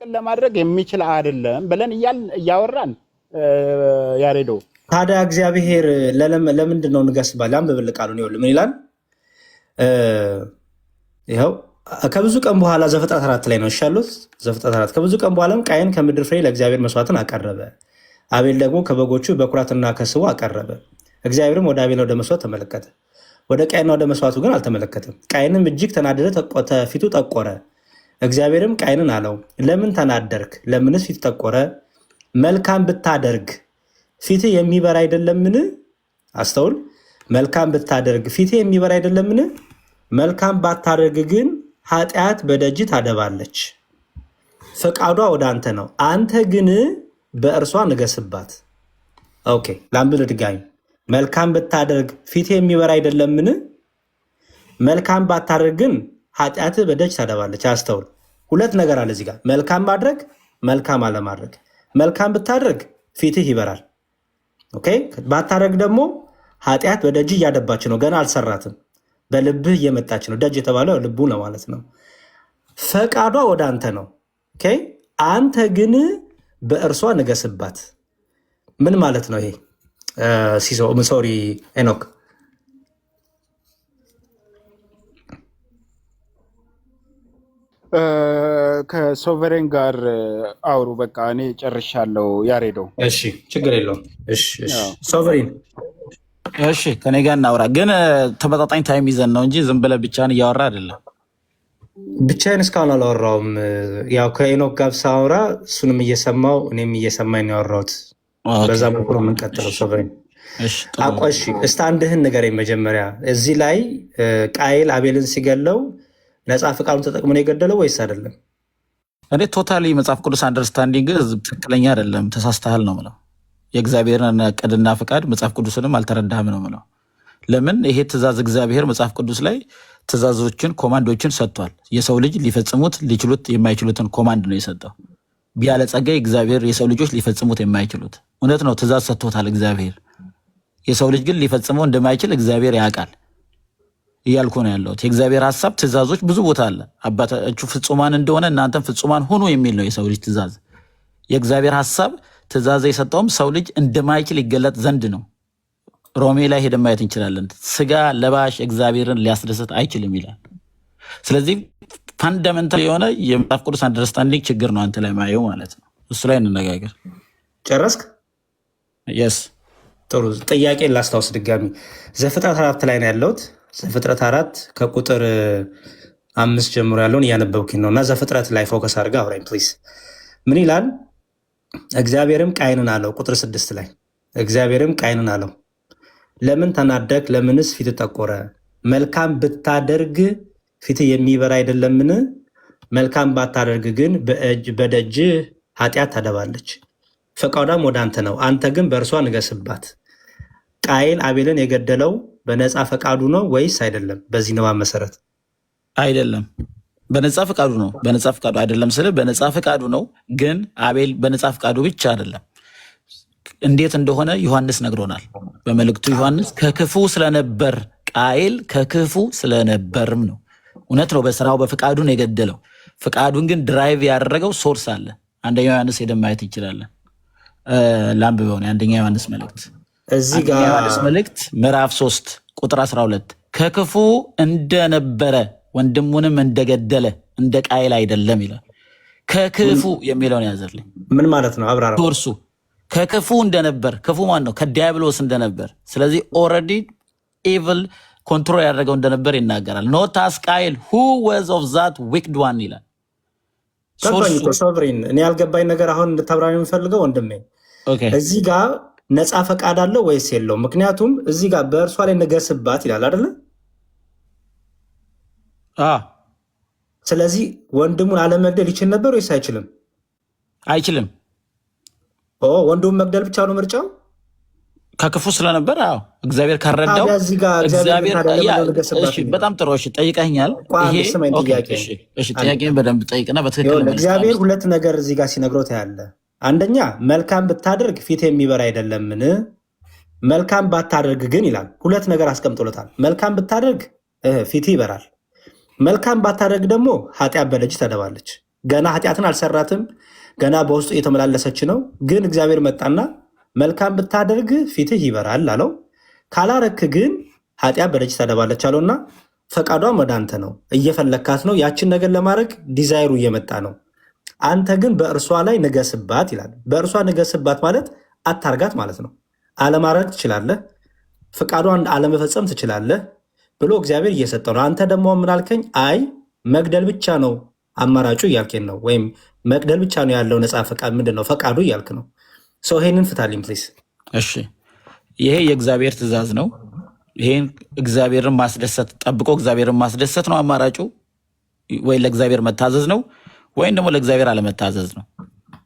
ለማድረግ የሚችል አይደለም ብለን እያወራን ያሬዶ ታዲያ እግዚአብሔር ለምንድን ነው ንገስባል? አንብብል ቃሉን ይኸውልህ ምን ይላል? ይኸው ከብዙ ቀን በኋላ ዘፍጥረት 4 ላይ ነው ያሉት። ዘፍጥረት 4 ከብዙ ቀን በኋላም ቃየን ከምድር ፍሬ ለእግዚአብሔር መስዋዕትን አቀረበ፣ አቤል ደግሞ ከበጎቹ በኩራትና ከስቡ አቀረበ። እግዚአብሔርም ወደ አቤል ወደ መስዋዕት ተመለከተ፣ ወደ ቃየንና ወደ መስዋዕቱ ግን አልተመለከተም። ቃየንም እጅግ ተናደደ፣ ፊቱ ጠቆረ። እግዚአብሔርም ቃየንን አለው፣ ለምን ተናደርክ? ለምንስ ፊት ጠቆረ? መልካም ብታደርግ ፊትህ የሚበራ አይደለምን? አስተውል። መልካም ብታደርግ ፊትህ የሚበራ አይደለምን? መልካም ባታደርግ ግን ኃጢአት በደጅ ታደባለች። ፈቃዷ ወደ አንተ ነው፣ አንተ ግን በእርሷ ንገስባት። ኦኬ ላምብል ድጋሚ። መልካም ብታደርግ ፊትህ የሚበራ አይደለምን? መልካም ባታደርግ ግን ኃጢአት በደጅ ታደባለች። አስተውል። ሁለት ነገር አለ እዚህ ጋር፣ መልካም ማድረግ፣ መልካም አለማድረግ። መልካም ብታደርግ ፊትህ ይበራል። ኦኬ ባታደርግ ደግሞ ኃጢአት በደጅ እያደባች ነው፣ ገና አልሰራትም፣ በልብህ እየመጣች ነው። ደጅ የተባለው ልቡ ነው ማለት ነው። ፈቃዷ ወደ አንተ ነው። ኦኬ አንተ ግን በእርሷ ንገስባት። ምን ማለት ነው ይሄ? ሶሪ ሄኖክ ከሶቨሬን ጋር አውሩ። በቃ እኔ ጨርሻለሁ ያሬዶ። እሺ ችግር የለውም። ሶቨሬን እሺ ከኔ ጋር እናውራ፣ ግን ተመጣጣኝ ታይም ይዘን ነው እንጂ ዝም ብለህ ብቻህን እያወራ አይደለም። ብቻዬን እስካሁን አላወራውም። ያው ከኤኖክ ጋር ሳወራ እሱንም እየሰማው እኔም እየሰማኝ ነው ያወራሁት። በዛ መልኩ ነው የምንቀጥለው። ሶቨሬን አቆሺ እስቲ አንድህን ንገረኝ መጀመሪያ። እዚህ ላይ ቃየል አቤልን ሲገለው ነፃ ፈቃዱን ተጠቅሞ ነው የገደለው ወይስ አይደለም? እኔ ቶታሊ መጽሐፍ ቅዱስ አንደርስታንዲንግ ትክክለኛ አይደለም፣ ተሳስተሃል ነው ምለው። የእግዚአብሔርን ዕቅድና ፈቃድ መጽሐፍ ቅዱስንም አልተረዳህም ነው ምለው። ለምን ይሄ ትእዛዝ እግዚአብሔር መጽሐፍ ቅዱስ ላይ ትእዛዞችን ኮማንዶችን ሰጥቷል። የሰው ልጅ ሊፈጽሙት ሊችሉት የማይችሉትን ኮማንድ ነው የሰጠው። ቢያለጸጋ እግዚአብሔር የሰው ልጆች ሊፈጽሙት የማይችሉት እውነት ነው፣ ትእዛዝ ሰጥቶታል እግዚአብሔር። የሰው ልጅ ግን ሊፈጽመው እንደማይችል እግዚአብሔር ያውቃል እያልኩ ነው ያለሁት። የእግዚአብሔር ሀሳብ ትእዛዞች ብዙ ቦታ አለ። አባታችሁ ፍጹማን እንደሆነ እናንተም ፍጹማን ሁኑ የሚል ነው የሰው ልጅ ትእዛዝ። የእግዚአብሔር ሀሳብ ትእዛዝ የሰጠውም ሰው ልጅ እንደማይችል ይገለጥ ዘንድ ነው። ሮሜ ላይ ሄደን ማየት እንችላለን። ስጋ ለባሽ እግዚአብሔርን ሊያስደስት አይችልም ይላል። ስለዚህ ፋንዳሜንታል የሆነ የመጽሐፍ ቅዱስ አንደርስታንዲንግ ችግር ነው አንተ ላይ ማየው ማለት ነው። እሱ ላይ እንነጋገር። ጨረስክ? የስ ጥሩ። ጥያቄ ላስታውስ ድጋሚ። ዘፍጥረት 4 ላይ ነው ያለሁት። ዘፍጥረት 4 ከቁጥር 5 ጀምሮ ያለውን እያነበብኩኝ ነው እና ዘፍጥረት ላይ ፎከስ አድርገህ አውራኝ ፕሊዝ። ምን ይላል? እግዚአብሔርም ቃየንን አለው፣ ቁጥር 6 ላይ እግዚአብሔርም ቃየንን አለው፣ ለምን ተናደክ? ለምንስ ፊት ጠቆረ? መልካም ብታደርግ ፊት የሚበራ አይደለምን? መልካም ባታደርግ ግን በደጅ ኃጢአት ታደባለች። ፈቃዷም ወደ አንተ ነው፣ አንተ ግን በእርሷ ንገስባት። ቃየል አቤልን የገደለው በነፃ ፈቃዱ ነው ወይስ አይደለም? በዚህ ንባብ መሰረት አይደለም፣ በነፃ ፈቃዱ ነው። በነፃ ፈቃዱ አይደለም ስለ በነፃ ፈቃዱ ነው። ግን አቤል በነፃ ፈቃዱ ብቻ አይደለም፣ እንዴት እንደሆነ ዮሐንስ ነግሮናል በመልእክቱ። ዮሐንስ ከክፉ ስለነበር ቃየል ከክፉ ስለነበርም ነው። እውነት ነው፣ በስራው በፈቃዱ ነው የገደለው። ፈቃዱን ግን ድራይቭ ያደረገው ሶርስ አለ። አንደኛ ዮሐንስ ሄደን ማየት እንችላለን። ላንብበው ነው አንደኛ ዮሐንስ መልእክት እዚህ ጋር ዮሐንስ መልእክት ምዕራፍ 3 ቁጥር 12 ከክፉ እንደነበረ ወንድሙንም እንደገደለ እንደ ቃየል አይደለም ይላል። ከክፉ የሚለውን ያዘልኝ ምን ማለት ነው? አብራራ። ሶርሱ ከክፉ እንደነበር፣ ክፉ ማን ነው? ከዲያብሎስ እንደነበር። ስለዚህ ኦልሬዲ ኢቭል ኮንትሮል ያደረገው እንደነበር ይናገራል። ኖት አስ ቃየል who was of that wicked one ይላል። ሶቨሬን እኔ ያልገባኝ ነገር አሁን እንድታብራሪ የምፈልገው ወንድሜ፣ እዚህ ጋር ነፃ ፈቃድ አለው ወይስ የለውም? ምክንያቱም እዚህ ጋር በእርሷ ላይ ንገስባት ይላል አይደለ? ስለዚህ ወንድሙን አለመግደል ይችል ነበር ወይስ አይችልም? አይችልም። ወንድሙን መግደል ብቻ ነው ምርጫው? ከክፉ ስለነበር እግዚአብሔር ካረዳው በጣም ጥሩ። ጠይቀኛል። ጥያቄን በደንብ ጠይቅና በትክክል እግዚአብሔር ሁለት ነገር እዚህ ጋር ሲነግሮት ያለ፣ አንደኛ መልካም ብታደርግ ፊት የሚበራ አይደለምን? መልካም ባታደርግ ግን ይላል። ሁለት ነገር አስቀምጦለታል። መልካም ብታደርግ ፊት ይበራል፣ መልካም ባታደርግ ደግሞ ኃጢአት በደጅ ተደባለች። ገና ኃጢአትን አልሰራትም፣ ገና በውስጡ እየተመላለሰች ነው። ግን እግዚአብሔር መጣና መልካም ብታደርግ ፊትህ ይበራል አለው። ካላረክ ግን ኃጢአት በደጅ ታደባለች አለውና ፈቃዷም ወደ አንተ ነው፣ እየፈለካት ነው። ያችን ነገር ለማድረግ ዲዛይሩ እየመጣ ነው። አንተ ግን በእርሷ ላይ ንገስባት ይላል። በእርሷ ንገስባት ማለት አታርጋት ማለት ነው። አለማድረግ ትችላለህ፣ ፈቃዷን አለመፈጸም ትችላለህ ብሎ እግዚአብሔር እየሰጠው ነው። አንተ ደግሞ ምን አልከኝ? አይ መግደል ብቻ ነው አማራጩ እያልኬን ነው፣ ወይም መግደል ብቻ ነው ያለው ነፃ ፈቃድ ምንድን ነው ፈቃዱ እያልክ ነው። ሰው ይሄንን ፍታልኝ ፕሊዝ። እሺ ይሄ የእግዚአብሔር ትእዛዝ ነው። ይሄን እግዚአብሔርን ማስደሰት ጠብቆ እግዚአብሔርን ማስደሰት ነው አማራጩ፣ ወይ ለእግዚአብሔር መታዘዝ ነው ወይም ደግሞ ለእግዚአብሔር አለመታዘዝ ነው።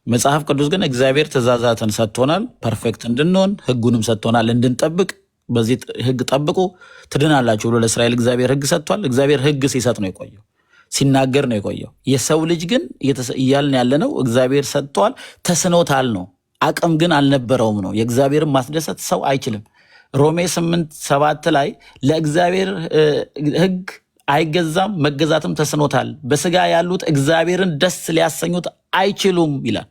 መጽሐፍ ቅዱስ ግን እግዚአብሔር ትእዛዛትን ሰጥቶናል፣ ፐርፌክት እንድንሆን ህጉንም ሰጥቶናል እንድንጠብቅ። በዚህ ህግ ጠብቁ ትድናላችሁ ብሎ ለእስራኤል እግዚአብሔር ህግ ሰጥቷል። እግዚአብሔር ህግ ሲሰጥ ነው የቆየው፣ ሲናገር ነው የቆየው። የሰው ልጅ ግን እያልን ያለ ነው እግዚአብሔር ሰጥቷል፣ ተስኖታል ነው፣ አቅም ግን አልነበረውም ነው። የእግዚአብሔርን ማስደሰት ሰው አይችልም። ሮሜ 8:7 ላይ ለእግዚአብሔር ህግ አይገዛም መገዛትም ተስኖታል፣ በስጋ ያሉት እግዚአብሔርን ደስ ሊያሰኙት አይችሉም ይላል።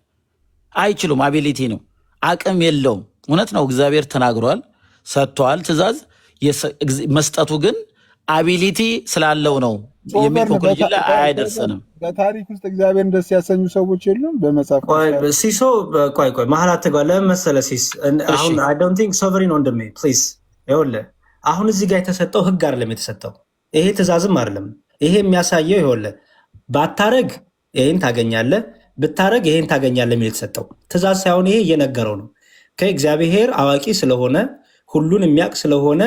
አይችሉም፣ አቢሊቲ ነው፣ አቅም የለውም። እውነት ነው፣ እግዚአብሔር ተናግሯል፣ ሰጥቷል ትእዛዝ። መስጠቱ ግን አቢሊቲ ስላለው ነው የሚል ኮንክሉዥን ላይ አይደርሰንም። በታሪክ ውስጥ እግዚአብሔርን ደስ ያሰኙ ሰዎች የሉም በመጽሐፍ ሲሶ ቆይ መሀል አትግባ። ለምን መሰለህ ሲስ አሁን አይ ዶንት ቲንክ ሶቨሪን ወንድሜ ፕሊዝ ይኸውልህ፣ አሁን እዚህ ጋር የተሰጠው ህግ አይደለም የተሰጠው፣ ይሄ ትእዛዝም አይደለም። ይሄ የሚያሳየው ይኸውልህ ባታረግ ይሄን ታገኛለህ፣ ብታረግ ይሄን ታገኛለህ የሚል የተሰጠው ትእዛዝ ሳይሆን ይሄ እየነገረው ነው። ከእግዚአብሔር አዋቂ ስለሆነ ሁሉን የሚያውቅ ስለሆነ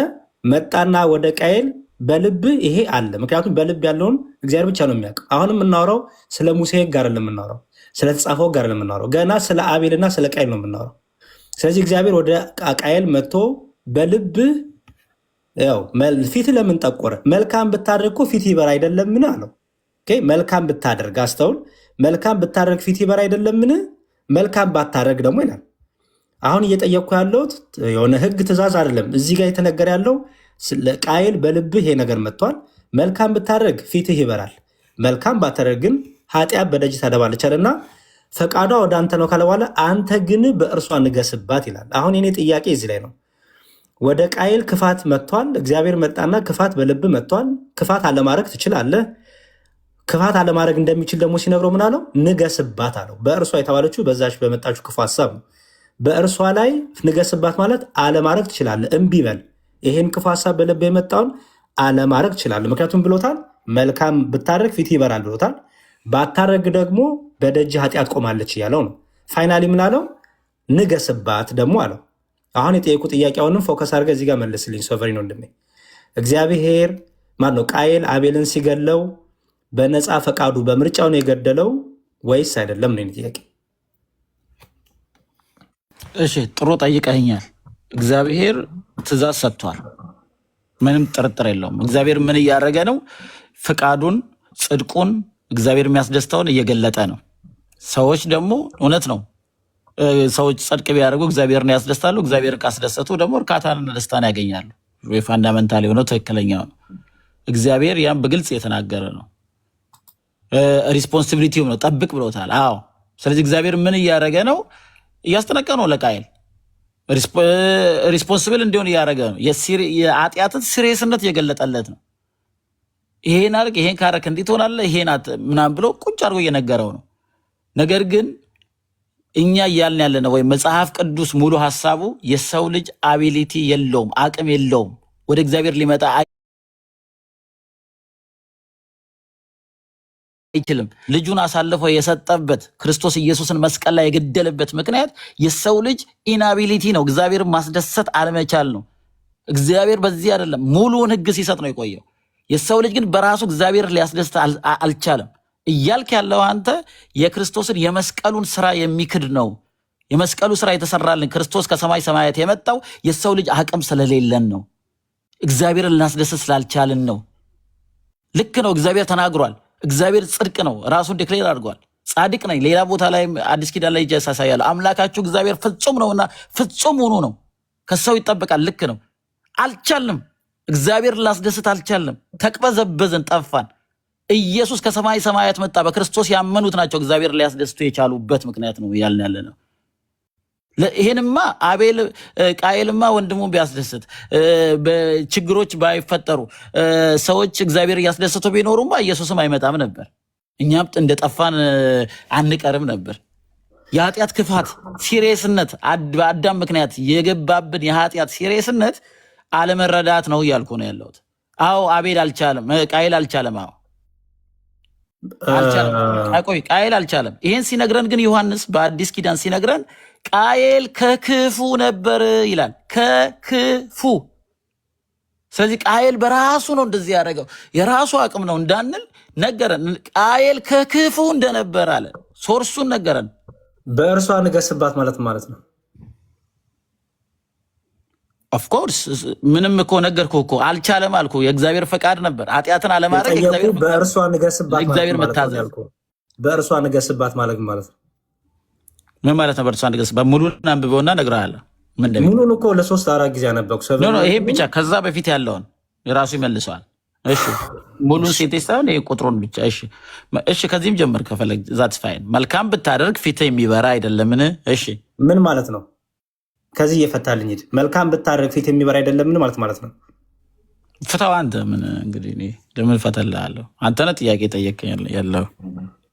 መጣና ወደ ቃየል በልብህ ይሄ አለ። ምክንያቱም በልብ ያለውን እግዚአብሔር ብቻ ነው የሚያውቅ። አሁን የምናወራው ስለ ሙሴ ህግ አይደለም የምናወራው፣ ስለተጻፈው ህግ አይደለም የምናወራው፣ ገና ስለ አቤልና ስለ ቃየል ነው የምናወራው። ስለዚህ እግዚአብሔር ወደ ቃየል መጥቶ በልብህ ያው ፊት ለምን ጠቆረ? መልካም ብታደርግ እኮ ፊት ይበራ አይደለምን አለው። መልካም ብታደርግ አስተውል፣ መልካም ብታደርግ ፊት ይበራ አይደለምን? መልካም ባታደርግ ደግሞ ይላል። አሁን እየጠየቅኩ ያለሁት የሆነ ህግ ትእዛዝ አይደለም። እዚህ ጋር የተነገረ ያለው ቃየል በልብህ ይሄ ነገር መጥቷል። መልካም ብታደርግ ፊትህ ይበራል፣ መልካም ባታደርግ ግን ኃጢአት በደጅ ታደባለች አለና ፈቃዷ ወደ አንተ ነው ካለ በኋላ አንተ ግን በእርሷ ንገስባት ይላል። አሁን የኔ ጥያቄ እዚህ ላይ ነው። ወደ ቃየል ክፋት መጥቷል። እግዚአብሔር መጣና ክፋት በልብ መጥቷል። ክፋት አለማድረግ ትችላለህ። ክፋት አለማድረግ እንደሚችል ደግሞ ሲነግረው ምን አለው? ንገስባት አለው። በእርሷ የተባለችው በዛች በመጣችው ክፉ ሀሳብ ነው። በእርሷ ላይ ንገስባት ማለት አለማድረግ ትችላለህ፣ እምቢ በል። ይሄን ክፉ ሀሳብ በልብ የመጣውን አለማድረግ ትችላለህ። ምክንያቱም ብሎታል፣ መልካም ብታደርግ ፊት ይበራል ብሎታል። ባታደርግ ደግሞ በደጅ ኃጢአት ቆማለች እያለው ነው። ፋይናሊ ምን አለው? ንገስባት ደግሞ አለው። አሁን የጠየቁ ጥያቄውንም ፎከስ አድርገህ እዚህ ጋር መልስልኝ ሶቨሪን ወንድሜ። እግዚአብሔር ማን ነው ቃየል አቤልን ሲገለው በነፃ ፈቃዱ በምርጫው ነው የገደለው ወይስ አይደለም ነው ጥያቄ። እሺ ጥሩ ጠይቀኛል። እግዚአብሔር ትእዛዝ ሰጥቷል፣ ምንም ጥርጥር የለውም። እግዚአብሔር ምን እያደረገ ነው? ፍቃዱን፣ ጽድቁን፣ እግዚአብሔር የሚያስደስተውን እየገለጠ ነው። ሰዎች ደግሞ እውነት ነው ሰዎች ጽድቅ ቢያደርጉ እግዚአብሔርን ያስደስታሉ። እግዚአብሔርን ካስደሰቱ ደግሞ እርካታንና ደስታን ያገኛሉ። ፋንዳመንታል የሆነው ትክክለኛው ነው። እግዚአብሔር ያም በግልጽ የተናገረ ነው። ሪስፖንሲቢሊቲው ነው፣ ጠብቅ ብሎታል። አዎ። ስለዚህ እግዚአብሔር ምን እያደረገ ነው? እያስጠነቀ ነው ለቃየል ሪስፖንሲብል እንዲሆን እያደረገ ነው። የኃጢአትን ሲሪየስነት እየገለጠለት ነው። ይሄን አድርግ፣ ይሄን ካረክ እንዲህ ትሆናለህ፣ ይሄን ምናምን ብሎ ቁጭ አድርጎ እየነገረው ነው። ነገር ግን እኛ እያልን ያለ ነው ወይም መጽሐፍ ቅዱስ ሙሉ ሀሳቡ የሰው ልጅ አቢሊቲ የለውም፣ አቅም የለውም፣ ወደ እግዚአብሔር ሊመጣ አይችልም። ልጁን አሳልፎ የሰጠበት ክርስቶስ ኢየሱስን መስቀል ላይ የገደለበት ምክንያት የሰው ልጅ ኢናቢሊቲ ነው፣ እግዚአብሔርን ማስደሰት አለመቻል ነው። እግዚአብሔር በዚህ አይደለም ሙሉውን ሕግ ሲሰጥ ነው የቆየው። የሰው ልጅ ግን በራሱ እግዚአብሔር ሊያስደስት አልቻለም። እያልክ ያለው አንተ የክርስቶስን የመስቀሉን ስራ የሚክድ ነው። የመስቀሉ ስራ የተሰራልን ክርስቶስ ከሰማይ ሰማያት የመጣው የሰው ልጅ አቅም ስለሌለን ነው። እግዚአብሔርን ልናስደስት ስላልቻልን ነው። ልክ ነው። እግዚአብሔር ተናግሯል። እግዚአብሔር ጽድቅ ነው፣ ራሱን ዲክሌር አድርጓል። ጻድቅ ነኝ። ሌላ ቦታ ላይ አዲስ ኪዳን ላይ ያሳያል። አምላካችሁ እግዚአብሔር ፍጹም ነውና ፍጹም ሆኖ ነው፣ ከሰው ይጠበቃል። ልክ ነው። አልቻልንም። እግዚአብሔር ልናስደስት አልቻልንም። ተቅበዘበዝን፣ ጠፋን። ኢየሱስ ከሰማይ ሰማያት መጣ። በክርስቶስ ያመኑት ናቸው እግዚአብሔር ሊያስደስቱ የቻሉበት ምክንያት ነው ያልን ያለ ነው። ይሄንማ ቃየልማ ወንድሙን ቢያስደስት በችግሮች ባይፈጠሩ ሰዎች እግዚአብሔር እያስደሰቱ ቢኖሩማ ኢየሱስም አይመጣም ነበር። እኛም እንደጠፋን አንቀርም ነበር። የኃጢአት ክፋት ሲሪየስነት በአዳም ምክንያት የገባብን የኃጢአት ሲሪየስነት አለመረዳት ነው እያልኩ ነው ያለሁት። አዎ አቤል አልቻለም፣ ቃየል አልቻለም። አዎ አልቻለም። ቆይ ቃየል አልቻለም። ይሄን ሲነግረን ግን ዮሐንስ በአዲስ ኪዳን ሲነግረን ቃየል ከክፉ ነበር ይላል። ከክፉ። ስለዚህ ቃየል በራሱ ነው እንደዚህ ያደረገው፣ የራሱ አቅም ነው እንዳንል ነገረን። ቃየል ከክፉ እንደነበር አለ። ሶርሱን ነገረን። በእርሷ ንገስባት ማለት ነው። ኦፍኮርስ ምንም እኮ ነገርኩህ እኮ አልቻለም አልኩ። የእግዚአብሔር ፈቃድ ነበር ኃጢአትን አለማድረግ። በእርሷ ንገስባት እግዚአብሔር መታዘዝ። በእርሷ ንገስባት ማለት ነው። ምን ማለት ነው? በእርሷ ንገስባት ሙሉን አንብበውና እነግርሃለሁ። ሙሉን እኮ ለ3-4 ጊዜ አነበብኩ። ይሄ ብቻ ከዛ በፊት ያለውን የራሱ ይመልሰዋል። እሺ ሙሉን ሴንቴንስ ሳይሆን ይሄ ቁጥሩን ብቻ። እሺ ከዚህም ጀምር ከፈለግ። ዛትስ ፋይን። መልካም ብታደርግ ፊትህ የሚበራ አይደለምን? እሺ ምን ማለት ነው? ከዚህ እየፈታልኝ ሂድ። መልካም ብታደርግ ፊት የሚበራ አይደለምን ማለት ነው። ፍታው አንተ። ምን እንግዲህ ለምን ፈተልሃለሁ? አንተ ነህ ጥያቄ ጠየቀኝ ያለው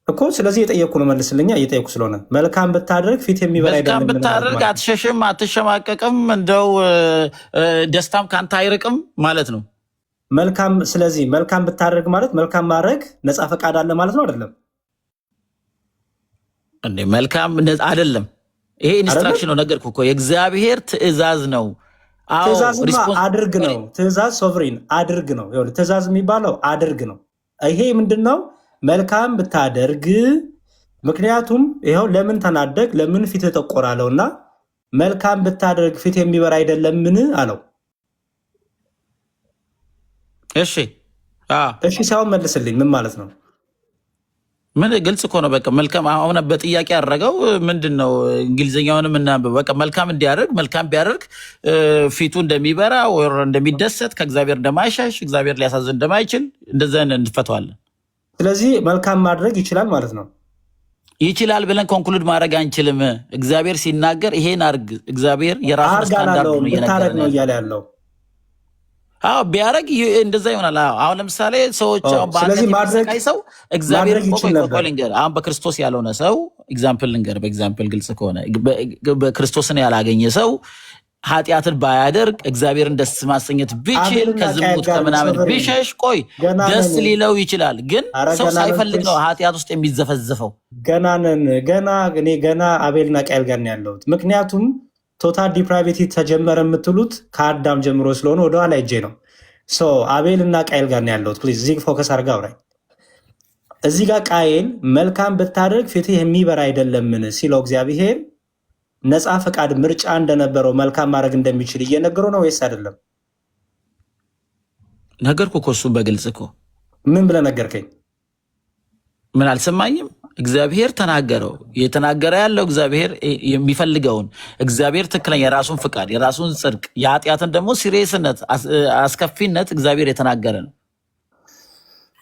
እኮ። ስለዚህ የጠየቅኩ ነው መልስልኛ። እየጠየቅኩ ስለሆነ መልካም ብታደርግ ፊት የሚበራ አይደለም። መልካም ብታደርግ አትሸሽም፣ አትሸማቀቅም፣ እንደው ደስታም ካንተ አይርቅም ማለት ነው። ስለዚህ መልካም ብታደርግ ማለት መልካም ማድረግ ነፃ ፈቃድ አለ ማለት ነው አይደለም እንዴ? መልካም አይደለም። ይሄ ኢንስትራክሽን ነው፣ ነገርኩ እኮ የእግዚአብሔር ትእዛዝ ነው። ትእዛዝማ አድርግ ነው። ትእዛዝ ሶቨሪን አድርግ ነው። ትእዛዝ የሚባለው አድርግ ነው። ይሄ ምንድን ነው? መልካም ብታደርግ። ምክንያቱም ይኸው ለምን ተናደግ፣ ለምን ፊት ተቆራለው እና መልካም ብታደርግ ፊት የሚበራ አይደለምን አለው። እሺ ሳይሆን መልስልኝ፣ ምን ማለት ነው? ምን ግልጽ እኮ ነው። በቃ መልካም አሁን በጥያቄ ያደረገው ምንድን ነው? እንግሊዝኛውንም እናንብብ። በቃ መልካም እንዲያደርግ መልካም ቢያደርግ ፊቱ እንደሚበራ ወር እንደሚደሰት ከእግዚአብሔር እንደማይሻሽ እግዚአብሔር ሊያሳዝን እንደማይችል እንደዛ እንፈተዋለን። ስለዚህ መልካም ማድረግ ይችላል ማለት ነው። ይችላል ብለን ኮንክሉድ ማድረግ አንችልም። እግዚአብሔር ሲናገር ይሄን አድርግ፣ እግዚአብሔር የራሱን ስታንዳርድ ነው እያለ ያለው። አዎ ቢያደርግ እንደዛ ይሆናል። አሁን ለምሳሌ ሰዎች በአንድ ሰው እግዚአብሔር አሁን በክርስቶስ ያልሆነ ሰው ኤግዛምፕል ልንገር። በኤግዛምፕል ግልጽ ከሆነ በክርስቶስን ያላገኘ ሰው ኃጢአትን ባያደርግ እግዚአብሔርን ደስ ማሰኘት ቢችል ከዝሙት ከምናምን ቢሸሽ ቆይ ደስ ሊለው ይችላል። ግን ሰው ሳይፈልግ ነው ኃጢአት ውስጥ የሚዘፈዘፈው። ገና አቤልና ቃየል ጋር ነው ያለሁት። ምክንያቱም ቶታል ዲፕራቪቲ ተጀመረ የምትሉት ከአዳም ጀምሮ ስለሆነ ወደኋላ እጄ ነው። አቤል እና ቃየል ጋር ነው ያለሁት። ፕሊዝ እዚህ ፎከስ አድርጋ አውራኝ። እዚህ ጋር ቃየል መልካም ብታደርግ ፊትህ የሚበራ አይደለምን ሲለው እግዚአብሔር ነፃ ፈቃድ ምርጫ እንደነበረው መልካም ማድረግ እንደሚችል እየነገረው ነው ወይስ አይደለም? ነገርኩ እኮ እሱም በግልጽ እኮ። ምን ብለህ ነገርከኝ? ምን አልሰማኝም? እግዚአብሔር ተናገረው። የተናገረ ያለው እግዚአብሔር የሚፈልገውን እግዚአብሔር ትክክለኛ የራሱን ፍቃድ የራሱን ጽድቅ የኃጢአትን ደግሞ ሲሪየስነት አስከፊነት እግዚአብሔር የተናገረ ነው።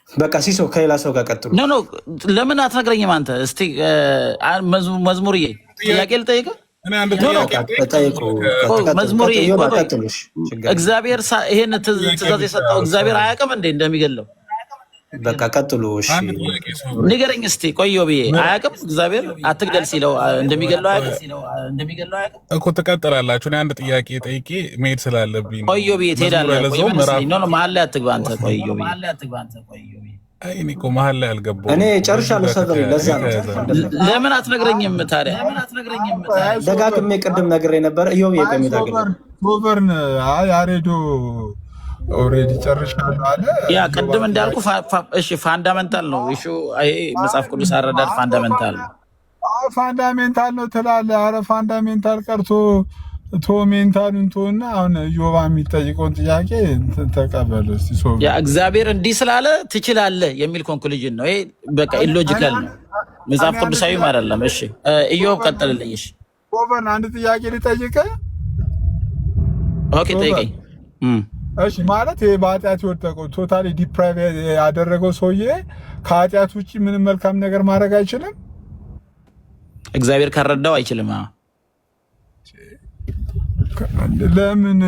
በቃ ሲሶ ከሌላ ሰው ጋር ቀጥሉ። ኖ ለምን አትነግረኝም አንተ? እስቲ መዝሙርዬ ጥያቄ ልጠይቅህ። መዝሙርዬ እግዚአብሔር ይሄን ትእዛዝ የሰጠው እግዚአብሔር አያውቅም እንዴ እንደሚገለው? በቃ ቀጥሉ። እሺ ንገረኝ እስቲ። ቆዮ ብዬ አያውቅም እግዚአብሔር አትግደል ሲለው እንደሚገለው አያውቅም እኮ። ትቀጥላላችሁ። እኔ አንድ ጥያቄ ጠይቄ መሄድ ስላለብኝ ቆዮ ብዬ ትሄዳለህ። መሀል ላይ አትግባ አንተ። ቆዮ ብዬ እኔ እኮ መሀል ላይ አልገባሁም። እኔ ጨርሻለሁ። ሰብር ለዛ ነው። ለምን አትነግረኝም ታዲያ? ደጋግሜ ቅድም ነግሬ ነበር። እዮብ የቀሚታገለ ሶቨርን ያሬዶ ኦሬዲ ጨርሻለሁ አለ። ያ ቅድም እንዳልኩ እሺ ፋንዳሜንታል ነው። እሺ ይሄ መጽሐፍ ቅዱስ አረዳድ ፋንዳሜንታል ነው። ፋንዳሜንታል ነው ትላለህ። አረ ፋንዳሜንታል ቀርቶ ሜንታሉን ተውና አሁን ዮባ የሚጠይቀውን ጥያቄ ተቀበል እስቲ። ያ እግዚአብሔር እንዲህ ስላለ ትችላለህ የሚል ኮንክሉዥን ነው። ይሄ በቃ ኢሎጂካል ነው፣ መጽሐፍ ቅዱሳዊም አይደለም። እሺ ኢዮብ ቀጥልልኝ። እሺ ሶቨርን አንድ ጥያቄ ልጠይቅህ። ኦኬ ጠይቀኝ። እሺ ማለት ይሄ በኃጢአት የወደቀው ቶታሊ ዲፕራይቭ ያደረገው ሰውዬ ከኃጢአት ውጪ ምንም መልካም ነገር ማድረግ አይችልም። እግዚአብሔር ካረዳው አይችልም። ለምን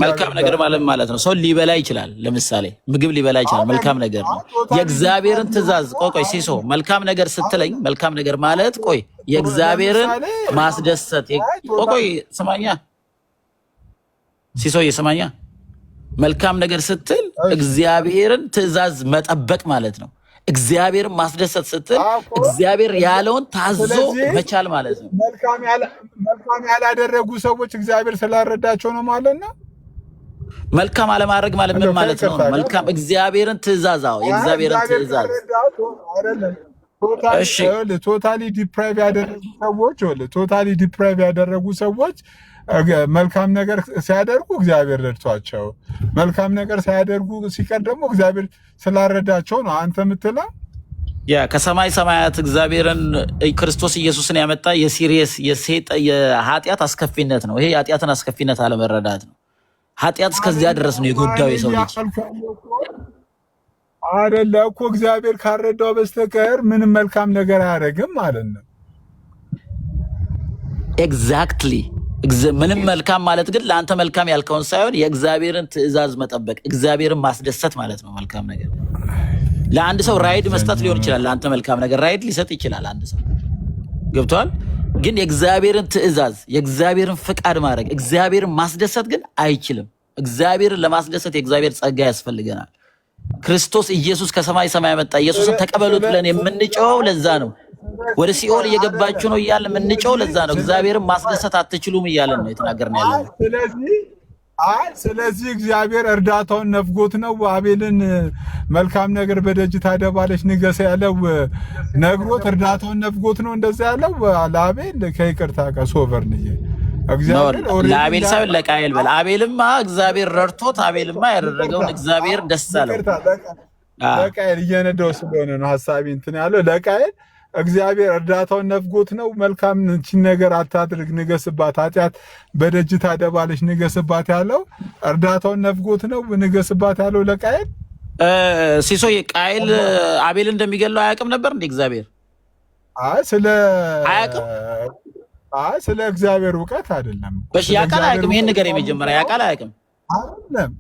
መልካም ነገር ማለት ነው ሰው ሊበላ ይችላል። ለምሳሌ ምግብ ሊበላ ይችላል፣ መልካም ነገር ነው። የእግዚአብሔርን ትእዛዝ ቆይ ሲሶ መልካም ነገር ስትለኝ መልካም ነገር ማለት ቆይ የእግዚአብሔርን ማስደሰት ቆይ ስማኛ ሲሶ የስማኛ መልካም ነገር ስትል እግዚአብሔርን ትእዛዝ መጠበቅ ማለት ነው። እግዚአብሔርን ማስደሰት ስትል እግዚአብሔር ያለውን ታዞ መቻል ማለት ነው። መልካም ያላደረጉ ሰዎች እግዚአብሔር ስላረዳቸው ነው ማለት ነው። መልካም አለማድረግ ማለት ምን ማለት ነው? መልካም እግዚአብሔርን ትእዛዝ የእግዚአብሔርን ትእዛዝ እሺ ቶታሊ ዲፕራይቭ ያደረጉ ሰዎች መልካም ነገር ሲያደርጉ እግዚአብሔር ረድቷቸው፣ መልካም ነገር ሳያደርጉ ሲቀር ደግሞ እግዚአብሔር ስላረዳቸው ነው አንተ የምትለው። ከሰማይ ሰማያት እግዚአብሔርን ክርስቶስ ኢየሱስን ያመጣ የሲሪየስ የኃጢአት አስከፊነት ነው። ይሄ የኃጢአትን አስከፊነት አለመረዳት ነው። ኃጢአት እስከዚያ ድረስ ነው የጎዳው የሰው ልጅ አይደለ እኮ። እግዚአብሔር ካረዳው በስተቀር ምንም መልካም ነገር አያደርግም ማለት ነው። ኤግዛክትሊ ምንም መልካም ማለት ግን ለአንተ መልካም ያልከውን ሳይሆን የእግዚአብሔርን ትእዛዝ መጠበቅ፣ እግዚአብሔርን ማስደሰት ማለት ነው መልካም ነገር። ለአንድ ሰው ራይድ መስጠት ሊሆን ይችላል። ለአንተ መልካም ነገር ራይድ ሊሰጥ ይችላል አንድ ሰው ገብቷል። ግን የእግዚአብሔርን ትእዛዝ የእግዚአብሔርን ፍቃድ ማድረግ እግዚአብሔርን ማስደሰት ግን አይችልም። እግዚአብሔርን ለማስደሰት የእግዚአብሔር ጸጋ ያስፈልገናል። ክርስቶስ ኢየሱስ ከሰማይ ሰማይ መጣ። ኢየሱስን ተቀበሉት ብለን የምንጮው ለዛ ነው። ወደ ሲኦል እየገባችሁ ነው እያልን የምንጮው ለዛ ነው። እግዚአብሔርን ማስደሰት አትችሉም እያልን ነው የተናገርን ያለው። ስለዚህ እግዚአብሔር እርዳታውን ነፍጎት ነው አቤልን መልካም ነገር በደጅ ታደባለች ንገስ ያለው ነግሮት እርዳታውን ነፍጎት ነው እንደዛ ያለው ለአቤል። ከይቅርታ ከሶቨርን ለአቤል ሳይሆን ለቃየል በል። አቤልማ እግዚአብሔር ረድቶት አቤልማ ያደረገውን እግዚአብሔር ደስ አለው። ለቃየል እየነዳው ስለሆነ ነው ሐሳቢ እንትን ያለው ለቃየል እግዚአብሔር እርዳታውን ነፍጎት ነው። መልካም ነገር አታድርግ ንገስባት፣ ኃጢአት በደጅ ታደባለች ንገስባት ያለው እርዳታውን ነፍጎት ነው ንገስባት ያለው ለቃየል። ሲሶዬ ቃየል አቤል እንደሚገለው አያውቅም ነበር እንዴ እግዚአብሔር? ስለ እግዚአብሔር እውቀት አይደለም። በሽ ያውቃል አያውቅም? ይሄን ነገር የመጀመሪያ ያውቃል አያውቅም? አይደለም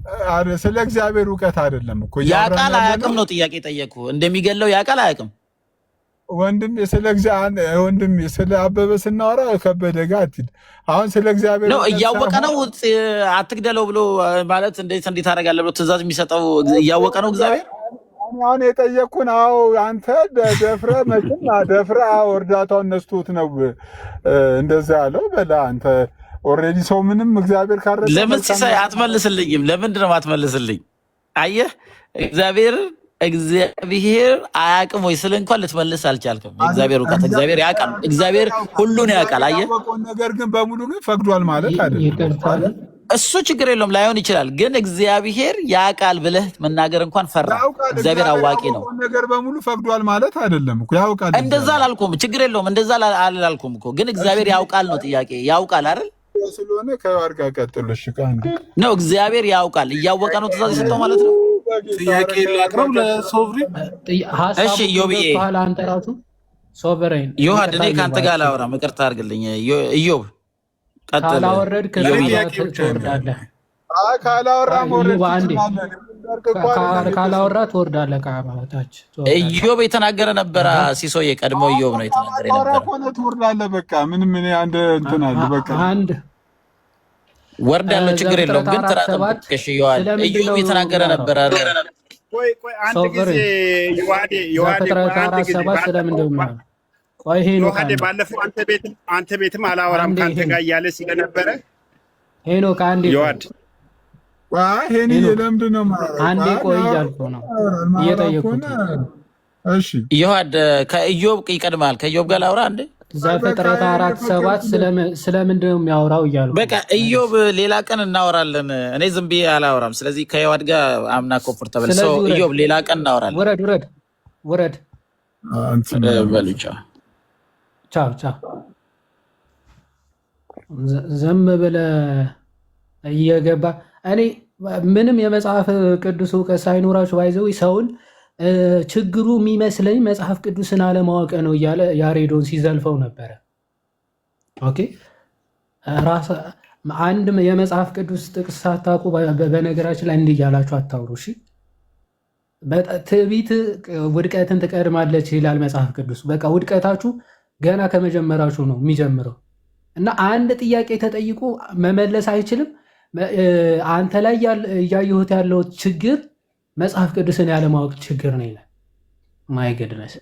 ስለ እግዚአብሔር እውቀት አይደለም እኮ ያውቃል አያውቅም ነው ጥያቄ ጠየቅኩ። እንደሚገለው ያውቃል አያውቅም? ወንድሜ ስለ አበበ ስናወራ ከበደ ጋር አትሂድ። አሁን ስለ እግዚአብሔር ነው እያወቀ ነው አትግደለው ብሎ ማለት እንዴት አደርጋለሁ ብሎ ትእዛዝ የሚሰጠው እያወቀ ነው እግዚአብሔር። አሁን የጠየቅኩን አንተ ደፍረህ መቼም ደፍረህ እርዳታውን ነስቶት ነው እንደዛ ያለው በላ አንተ ኦልሬዲ ሰው ምንም እግዚአብሔር ካረደ ለምን ሲሳይ አትመልስልኝም? ለምንድን ነው አትመልስልኝ? አየህ እግዚአብሔር አያውቅም ወይ ስለ እንኳን ልትመልስ አልቻልክም። እግዚአብሔር እውቀት እግዚአብሔር ያውቃል። እግዚአብሔር ሁሉን ያውቃል። አየህ ነገር ግን በሙሉ ግን ፈቅዷል ማለት አይደለም። እሱ ችግር የለውም ላይሆን ይችላል። ግን እግዚአብሔር ያውቃል ብለህ መናገር እንኳን ፈራ። እግዚአብሔር አዋቂ ነው። ነገር በሙሉ ፈቅዷል ማለት አይደለም እኮ ያውቃል። እንደዛ አላልኩም። ችግር የለውም እንደዛ አላልኩም እኮ። ግን እግዚአብሔር ያውቃል ነው ጥያቄ። ያውቃል አይደል ስለሆነ ከዋርጋ ቀጥሎሽ ነው እግዚአብሔር ያውቃል። እያወቀ ነው ትእዛዝ የሰጠው ማለት ነው። ጥያቄ ላቅርብ ለሶቭሪ። እሺ ዮብዬ አንተራቱ ሶቨሬን ዮሐድ እኔ ከአንተ ጋር ላወራ ይቅርታ አድርግልኝ። ኢዮብ ቀጥል። ካላወረድ ትወርዳለህ። ካላወራ ትወርዳለህ ከታች። ኢዮብ የተናገረ ነበረ። ሲሶዬ ቀድሞ ኢዮብ ነው የተናገረ ነበረ። ትወርዳለህ በቃ ምንም እኔ አንድ እንትን አለ በቃ አንድ ወርዳለሁ ችግር የለውም። ግን ተራጠብከሽ ይዋል ኢዮብ የተናገረ ነበረ። ቆይ አንድ ጊዜ ዮሐዴ ባለፈው አንተ ቤትም አላወራም ካንተ ጋር እያለ ስለነበረ ሄኖክ አንዴ ሄኒ ለምንድን ነው ማለት አንዴ ቆይ እያልኩ ነው እየጠየኩት። እሺ ዮሐድ ከኢዮብ ይቀድማል። ከኢዮብ ጋር ላውራ አንዴ ዘፍጥረት 4:7 ስለምንድን ነው የሚያወራው እያልኩ በቃ ኢዮብ ሌላ ቀን እናወራለን። እኔ ዝም ብዬ አላወራም። ስለዚህ ከዮሐድ ጋር አምና ኮምፎርታብል ሰው ኢዮብ ሌላ ቀን እናወራለን። ውረድ በልቻ ቻው ዝም ብለህ እየገባ እኔ ምንም የመጽሐፍ ቅዱስ እውቀት ሳይኖራችሁ ባይዘው ሰውን ችግሩ የሚመስለኝ መጽሐፍ ቅዱስን አለማወቅ ነው እያለ ያሬዶን ሲዘልፈው ነበረ። ኦኬ አንድ የመጽሐፍ ቅዱስ ጥቅስ ሳታውቁ በነገራችን ላይ እንዲህ እያላችሁ አታውሩ። እሺ ትዕቢት ውድቀትን ትቀድማለች ይላል መጽሐፍ ቅዱስ። በቃ ውድቀታችሁ ገና ከመጀመራችሁ ነው የሚጀምረው። እና አንድ ጥያቄ ተጠይቆ መመለስ አይችልም። አንተ ላይ እያየሁት ያለው ችግር መጽሐፍ ቅዱስን ያለማወቅ ችግር ነው ይላል። ማይገድነስ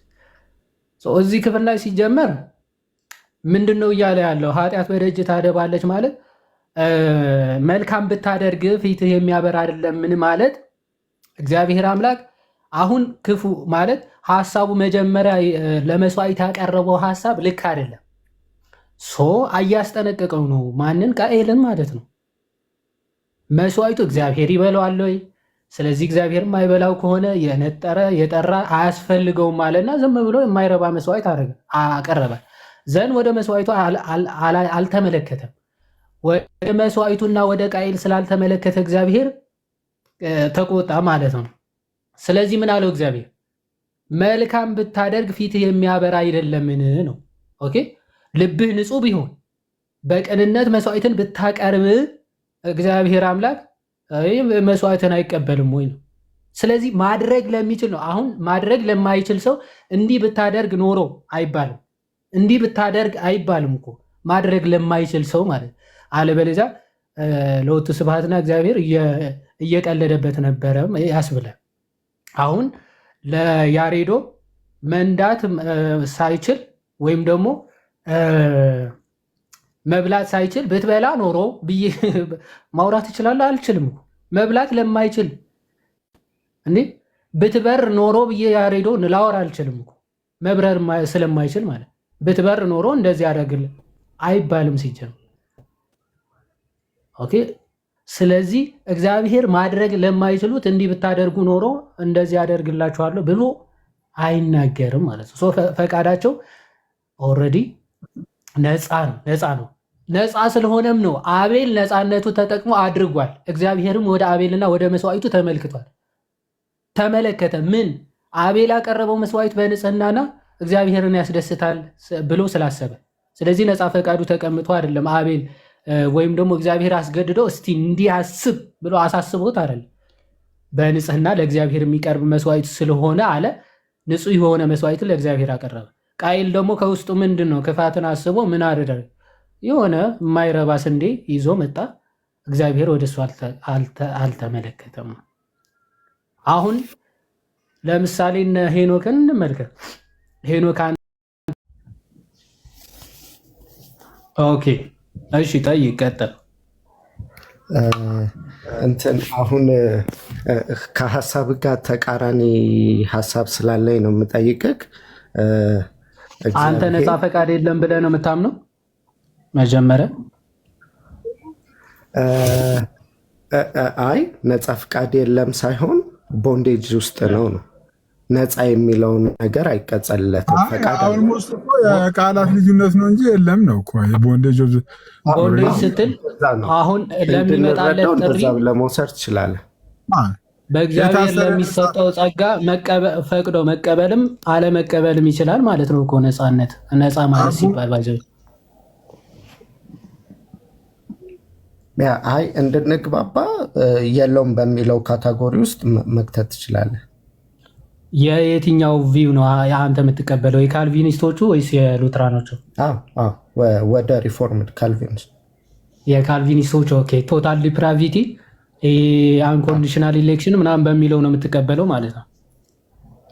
እዚህ ክፍል ላይ ሲጀመር ምንድን ነው እያለ ያለው? ኃጢአት በደጅ ታደባለች ማለት መልካም ብታደርግ ፊትህ የሚያበራ አይደለም። ምን ማለት? እግዚአብሔር አምላክ አሁን ክፉ ማለት ሀሳቡ መጀመሪያ ለመስዋዕት ያቀረበው ሀሳብ ልክ አይደለም። እያስጠነቀቀው ነው። ማንን? ቃኤልን ማለት ነው። መስዋዕቱ እግዚአብሔር ይበላዋል ወይ? ስለዚህ እግዚአብሔር የማይበላው ከሆነ የነጠረ የጠራ አያስፈልገውም አለና ዝም ብሎ የማይረባ መስዋዕት አቀረበ። ዘን ወደ መስዋዕቱ አልተመለከተም። ወደ መስዋዕቱና ወደ ቃኤል ስላልተመለከተ እግዚአብሔር ተቆጣ ማለት ነው። ስለዚህ ምን አለው እግዚአብሔር? መልካም ብታደርግ ፊትህ የሚያበራ አይደለምን ነው። ኦኬ ልብህ ንጹህ ቢሆን በቅንነት መስዋዕትን ብታቀርብ እግዚአብሔር አምላክ መስዋዕትን አይቀበልም ወይ ነው። ስለዚህ ማድረግ ለሚችል ነው። አሁን ማድረግ ለማይችል ሰው እንዲህ ብታደርግ ኖሮ አይባልም። እንዲህ ብታደርግ አይባልም እኮ ማድረግ ለማይችል ሰው ማለት አለበለዚያ ለወቱ ስብሐትና እግዚአብሔር እየቀለደበት ነበረ ያስብላል። አሁን ለያሬዶ መንዳት ሳይችል ወይም ደግሞ መብላት ሳይችል ብትበላ ኖሮ ብዬ ማውራት እችላለሁ? አልችልም። መብላት ለማይችል እንዴ ብትበር ኖሮ ብዬ ያሬዶ ላወራ አልችልም እኮ መብረር ስለማይችል ማለት ብትበር ኖሮ እንደዚህ ያደርግልህ አይባልም ሲጀምር። ኦኬ ስለዚህ እግዚአብሔር ማድረግ ለማይችሉት እንዲህ ብታደርጉ ኖሮ እንደዚህ ያደርግላችኋለሁ ብሎ አይናገርም ማለት ነው። ፈቃዳቸው ኦልሬዲ ነፃ ነው። ነፃ ስለሆነም ነው አቤል ነፃነቱ ተጠቅሞ አድርጓል። እግዚአብሔርም ወደ አቤልና ወደ መስዋዕቱ ተመለከተ። ምን አቤል ያቀረበው መስዋዕት በንጽህናና እግዚአብሔርን ያስደስታል ብሎ ስላሰበ፣ ስለዚህ ነፃ ፈቃዱ ተቀምጦ አይደለም አቤል ወይም ደግሞ እግዚአብሔር አስገድዶ እስቲ እንዲያስብ ብሎ አሳስቦት አይደለም። በንጽህና ለእግዚአብሔር የሚቀርብ መስዋዕት ስለሆነ አለ ንጹህ የሆነ መስዋዕትን ለእግዚአብሔር አቀረበ። ቃይል ደግሞ ከውስጡ ምንድን ነው? ክፋትን አስቦ ምን አደረገ? የሆነ የማይረባ ስንዴ ይዞ መጣ። እግዚአብሔር ወደ እሱ አልተመለከተም። አሁን ለምሳሌ እነ ሄኖክን እንመልከት። ሄኖክ ኦኬ እሺ ጠይቅ፣ ቀጥል። እንትን አሁን ከሀሳብ ጋር ተቃራኒ ሀሳብ ስላለኝ ነው የምጠይቅህ። አንተ ነፃ ፈቃድ የለም ብለህ ነው የምታምነው? መጀመሪያ አይ ነፃ ፈቃድ የለም ሳይሆን ቦንዴጅ ውስጥ ነው። ነፃ የሚለውን ነገር አይቀጸለትም። ኦልሞስት እኮ የቃላት ልዩነት ነው እንጂ የለም ነው እኮ ቦንዴጅ ስትል አሁን ለሚመጣለት ጥሪ ለመውሰድ ትችላለህ። በእግዚአብሔር ለሚሰጠው ጸጋ ፈቅዶ መቀበልም አለመቀበልም ይችላል ማለት ነው እኮ ነፃነት። ነፃ ማለት ሲባል ባይዘው አይ እንድንግባባ የለውም በሚለው ካታጎሪ ውስጥ መክተት ትችላለህ። የየትኛው ቪው ነው አንተ የምትቀበለው? የካልቪኒስቶቹ ወይስ የሉትራኖቹ? ወደ ሪፎርምድ ካልቪኒስት የካልቪኒስቶቹ። ኦኬ ቶታል ዲፕራቪቲ አንኮንዲሽናል ኢሌክሽን ምናምን በሚለው ነው የምትቀበለው ማለት ነው?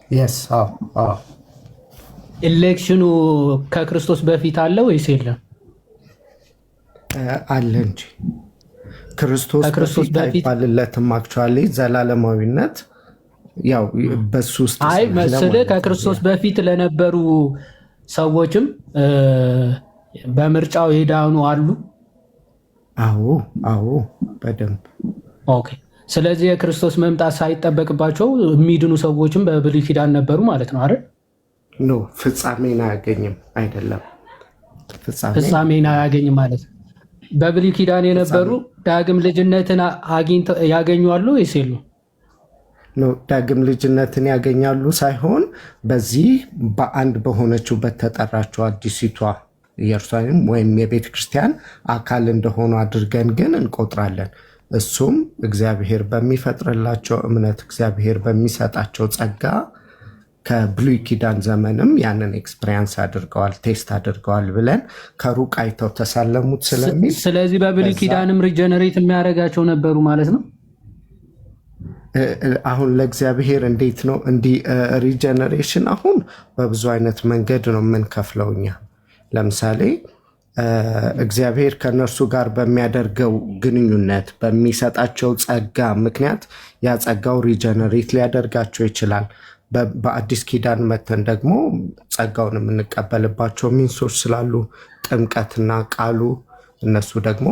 የስ ኢሌክሽኑ ከክርስቶስ በፊት አለ ወይስ የለም? አለ እንጂ ክርስቶስ በፊት አይባልለትም። አክቹዋሊ ዘላለማዊነት ያው በሱ ውስጥ አይ መስልህ ከክርስቶስ በፊት ለነበሩ ሰዎችም በምርጫው የዳኑ አሉ። አዎ በደንብ ኦኬ። ስለዚህ የክርስቶስ መምጣት ሳይጠበቅባቸው የሚድኑ ሰዎችም በብሉይ ኪዳን ነበሩ ማለት ነው አይደል? ኖ ፍጻሜን አያገኝም አይደለም። ፍጻሜን አያገኝም ማለት በብሉይ ኪዳን የነበሩ ዳግም ልጅነትን ያገኛሉ ወይስ የሉ? ዳግም ልጅነትን ያገኛሉ ሳይሆን በዚህ በአንድ በሆነችው በተጠራችው አዲሲቷ ኢየሩሳሌም ወይም የቤተ ክርስቲያን አካል እንደሆኑ አድርገን ግን እንቆጥራለን። እሱም እግዚአብሔር በሚፈጥርላቸው እምነት፣ እግዚአብሔር በሚሰጣቸው ጸጋ ከብሉይ ኪዳን ዘመንም ያንን ኤክስፔሪንስ አድርገዋል፣ ቴስት አድርገዋል ብለን ከሩቅ አይተው ተሳለሙት ስለሚል፣ ስለዚህ በብሉይ ኪዳንም ሪጀነሬት የሚያደርጋቸው ነበሩ ማለት ነው። አሁን ለእግዚአብሔር እንዴት ነው እንዲህ ሪጀነሬሽን? አሁን በብዙ አይነት መንገድ ነው የምንከፍለው እኛ። ለምሳሌ እግዚአብሔር ከነርሱ ጋር በሚያደርገው ግንኙነት በሚሰጣቸው ጸጋ ምክንያት ያ ጸጋው ሪጀነሬት ሊያደርጋቸው ይችላል። በአዲስ ኪዳን መተን ደግሞ ጸጋውን የምንቀበልባቸው ሚንሶች ስላሉ ጥምቀትና ቃሉ እነሱ ደግሞ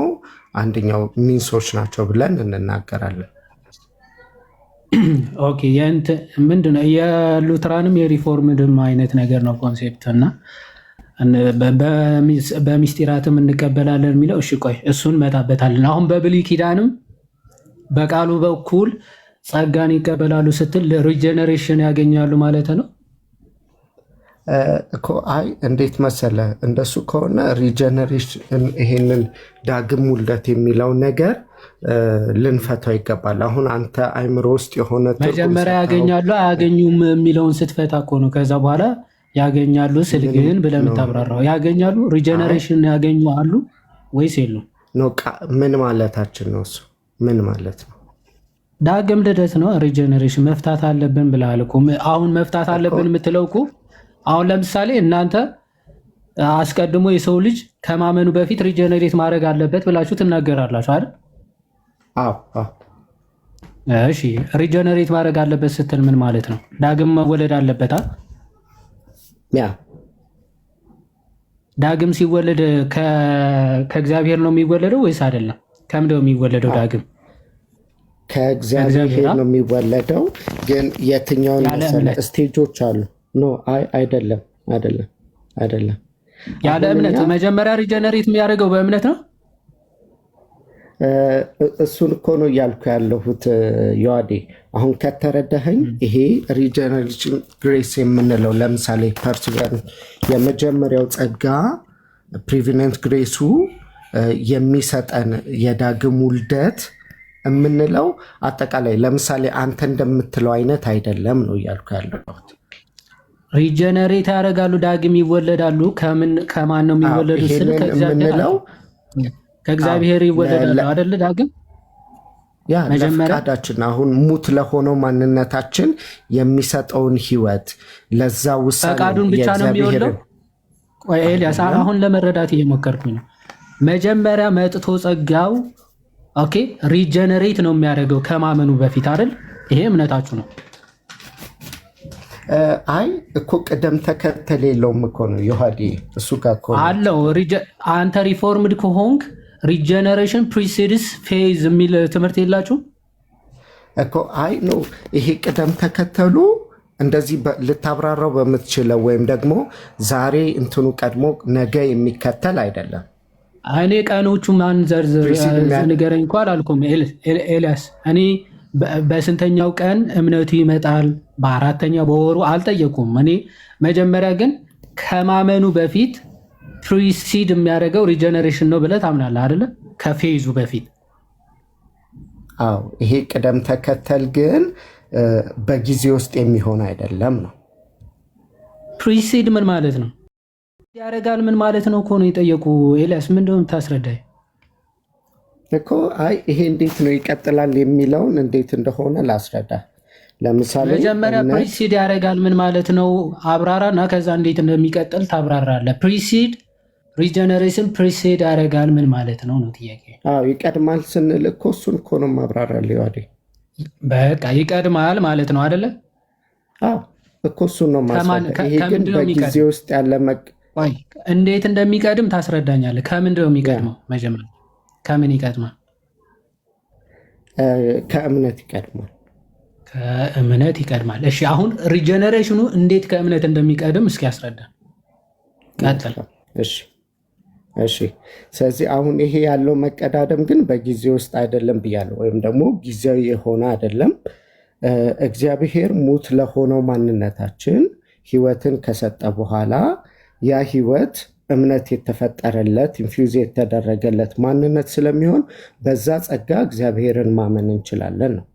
አንደኛው ሚንሶች ናቸው ብለን እንናገራለን። ኦኬ ምንድነው የሉትራንም የሪፎርምድም አይነት ነገር ነው ኮንሴፕት እና በሚስጢራትም እንቀበላለን የሚለው እሺ፣ ቆይ እሱን መጣበታለን። አሁን በብሉይ ኪዳንም በቃሉ በኩል ጸጋን ይቀበላሉ ስትል ሪጀነሬሽን ያገኛሉ ማለት ነው እኮ። አይ እንዴት መሰለ፣ እንደሱ ከሆነ ሪጀነሬሽን ይሄንን ዳግም ውልደት የሚለው ነገር ልንፈታው ይገባል። አሁን አንተ አይምሮ ውስጥ የሆነ መጀመሪያ ያገኛሉ አያገኙም የሚለውን ስትፈታ እኮ ነው ከዛ በኋላ ያገኛሉ ስል ግን ብለህ የምታብራራው። ያገኛሉ ሪጀነሬሽን ያገኙ አሉ ወይስ የሉም? ምን ማለታችን ነው እሱ? ምን ማለት ነው? ዳግም ልደት ነው። ሪጀነሬሽን መፍታት አለብን ብለሃል እኮ። አሁን መፍታት አለብን የምትለው እኮ አሁን ለምሳሌ እናንተ አስቀድሞ የሰው ልጅ ከማመኑ በፊት ሪጀነሬት ማድረግ አለበት ብላችሁ ትናገራላችሁ አይደል? እሺ፣ ሪጀነሬት ማድረግ አለበት ስትል ምን ማለት ነው? ዳግም መወለድ አለበት። ዳግም ሲወለድ ከእግዚአብሔር ነው የሚወለደው ወይስ አይደለም? ከምንድን ነው የሚወለደው ዳግም? ከእግዚአብሔር ነው የሚወለደው። ግን የትኛውን ስቴጆች አሉ? አይደለም። ያለ እምነት መጀመሪያ ሪጀነሬት የሚያደርገው በእምነት ነው። እሱን እኮ ነው እያልኩ ያለሁት ዮሐዴ። አሁን ከተረዳኸኝ ይሄ ሪጀነሬሽን ግሬስ የምንለው ለምሳሌ ፐርሲቨረንስ የመጀመሪያው ጸጋ ፕሪቪነንት ግሬሱ የሚሰጠን የዳግም ውልደት የምንለው አጠቃላይ ለምሳሌ አንተ እንደምትለው አይነት አይደለም ነው እያልኩ ያለሁት። ሪጀነሬት ያደርጋሉ፣ ዳግም ይወለዳሉ። ከማን ነው የሚወለዱ ስል ከእግዚአብሔር ይወለዳሉ አይደለ? ዳግም ለፈቃዳችን አሁን ሙት ለሆነው ማንነታችን የሚሰጠውን ህይወት ለዛ ውሳኔ ፈቃዱን ብቻ ነው የሚወልደው። ቆይ ኤልያስ፣ አሁን ለመረዳት እየሞከርኩኝ ነው። መጀመሪያ መጥቶ ጸጋው ኦኬ ሪጀነሬት ነው የሚያደርገው ከማመኑ በፊት አይደል? ይሄ እምነታችሁ ነው። አይ እኮ ቅደም ተከተል የለውም እኮ ነው ዮሐዴ። እሱ ጋር እኮ አለው። አንተ ሪፎርምድ ከሆንክ ሪጀነሬሽን ፕሪሲድስ ፌዝ የሚል ትምህርት የላችሁ እኮ። አይ ነው ይሄ ቅደም ተከተሉ እንደዚህ ልታብራራው በምትችለው ወይም ደግሞ ዛሬ እንትኑ ቀድሞ ነገ የሚከተል አይደለም። እኔ ቀኖቹ ማን ዘርዝር ንገረኝ እንኳ አላልኩም ኤልያስ። እኔ በስንተኛው ቀን እምነቱ ይመጣል በአራተኛው በወሩ አልጠየኩም። እኔ መጀመሪያ ግን ከማመኑ በፊት ፕሪሲድ የሚያደርገው ሪጀነሬሽን ነው ብለህ ታምናለህ አይደለ? ከፌዙ በፊት። አዎ፣ ይሄ ቅደም ተከተል ግን በጊዜ ውስጥ የሚሆን አይደለም ነው። ፕሪሲድ ምን ማለት ነው? ያደርጋል ምን ማለት ነው እኮ ነው የጠየቁ ኤልያስ። ምንድን ነው የምታስረዳኝ እኮ? አይ ይሄ እንዴት ነው ይቀጥላል የሚለውን እንዴት እንደሆነ ላስረዳ። ለምሳሌ መጀመሪያ ፕሪሲድ ያደርጋል ምን ማለት ነው አብራራ እና ከዛ እንዴት እንደሚቀጥል ታብራራለህ። ፕሪሲድ ሪጀነሬሽን ፕሪሲድ ያደርጋል ምን ማለት ነው ነው ጥያቄ። ይቀድማል ስንል እኮ እሱን እኮ ነው ማብራራለሁ አይደል? በቃ ይቀድማል ማለት ነው አይደለ? እኮ እሱን ነው ማስረዳ። ይሄ ግን በጊዜ ውስጥ ያለ እንዴት እንደሚቀድም ታስረዳኛለህ። ከምንድን ነው የሚቀድመው? መጀመሪያ ከምን ይቀድማል? ከእምነት ይቀድማል። ከእምነት ይቀድማል። እሺ አሁን ሪጀነሬሽኑ እንዴት ከእምነት እንደሚቀድም እስኪ ያስረዳ። ቀጥል። እሺ እሺ። ስለዚህ አሁን ይሄ ያለው መቀዳደም ግን በጊዜ ውስጥ አይደለም ብያለሁ፣ ወይም ደግሞ ጊዜያዊ የሆነ አይደለም። እግዚአብሔር ሙት ለሆነው ማንነታችን ህይወትን ከሰጠ በኋላ ያ ህይወት እምነት የተፈጠረለት ኢንፊውዝ የተደረገለት ማንነት ስለሚሆን በዛ ጸጋ እግዚአብሔርን ማመን እንችላለን ነው።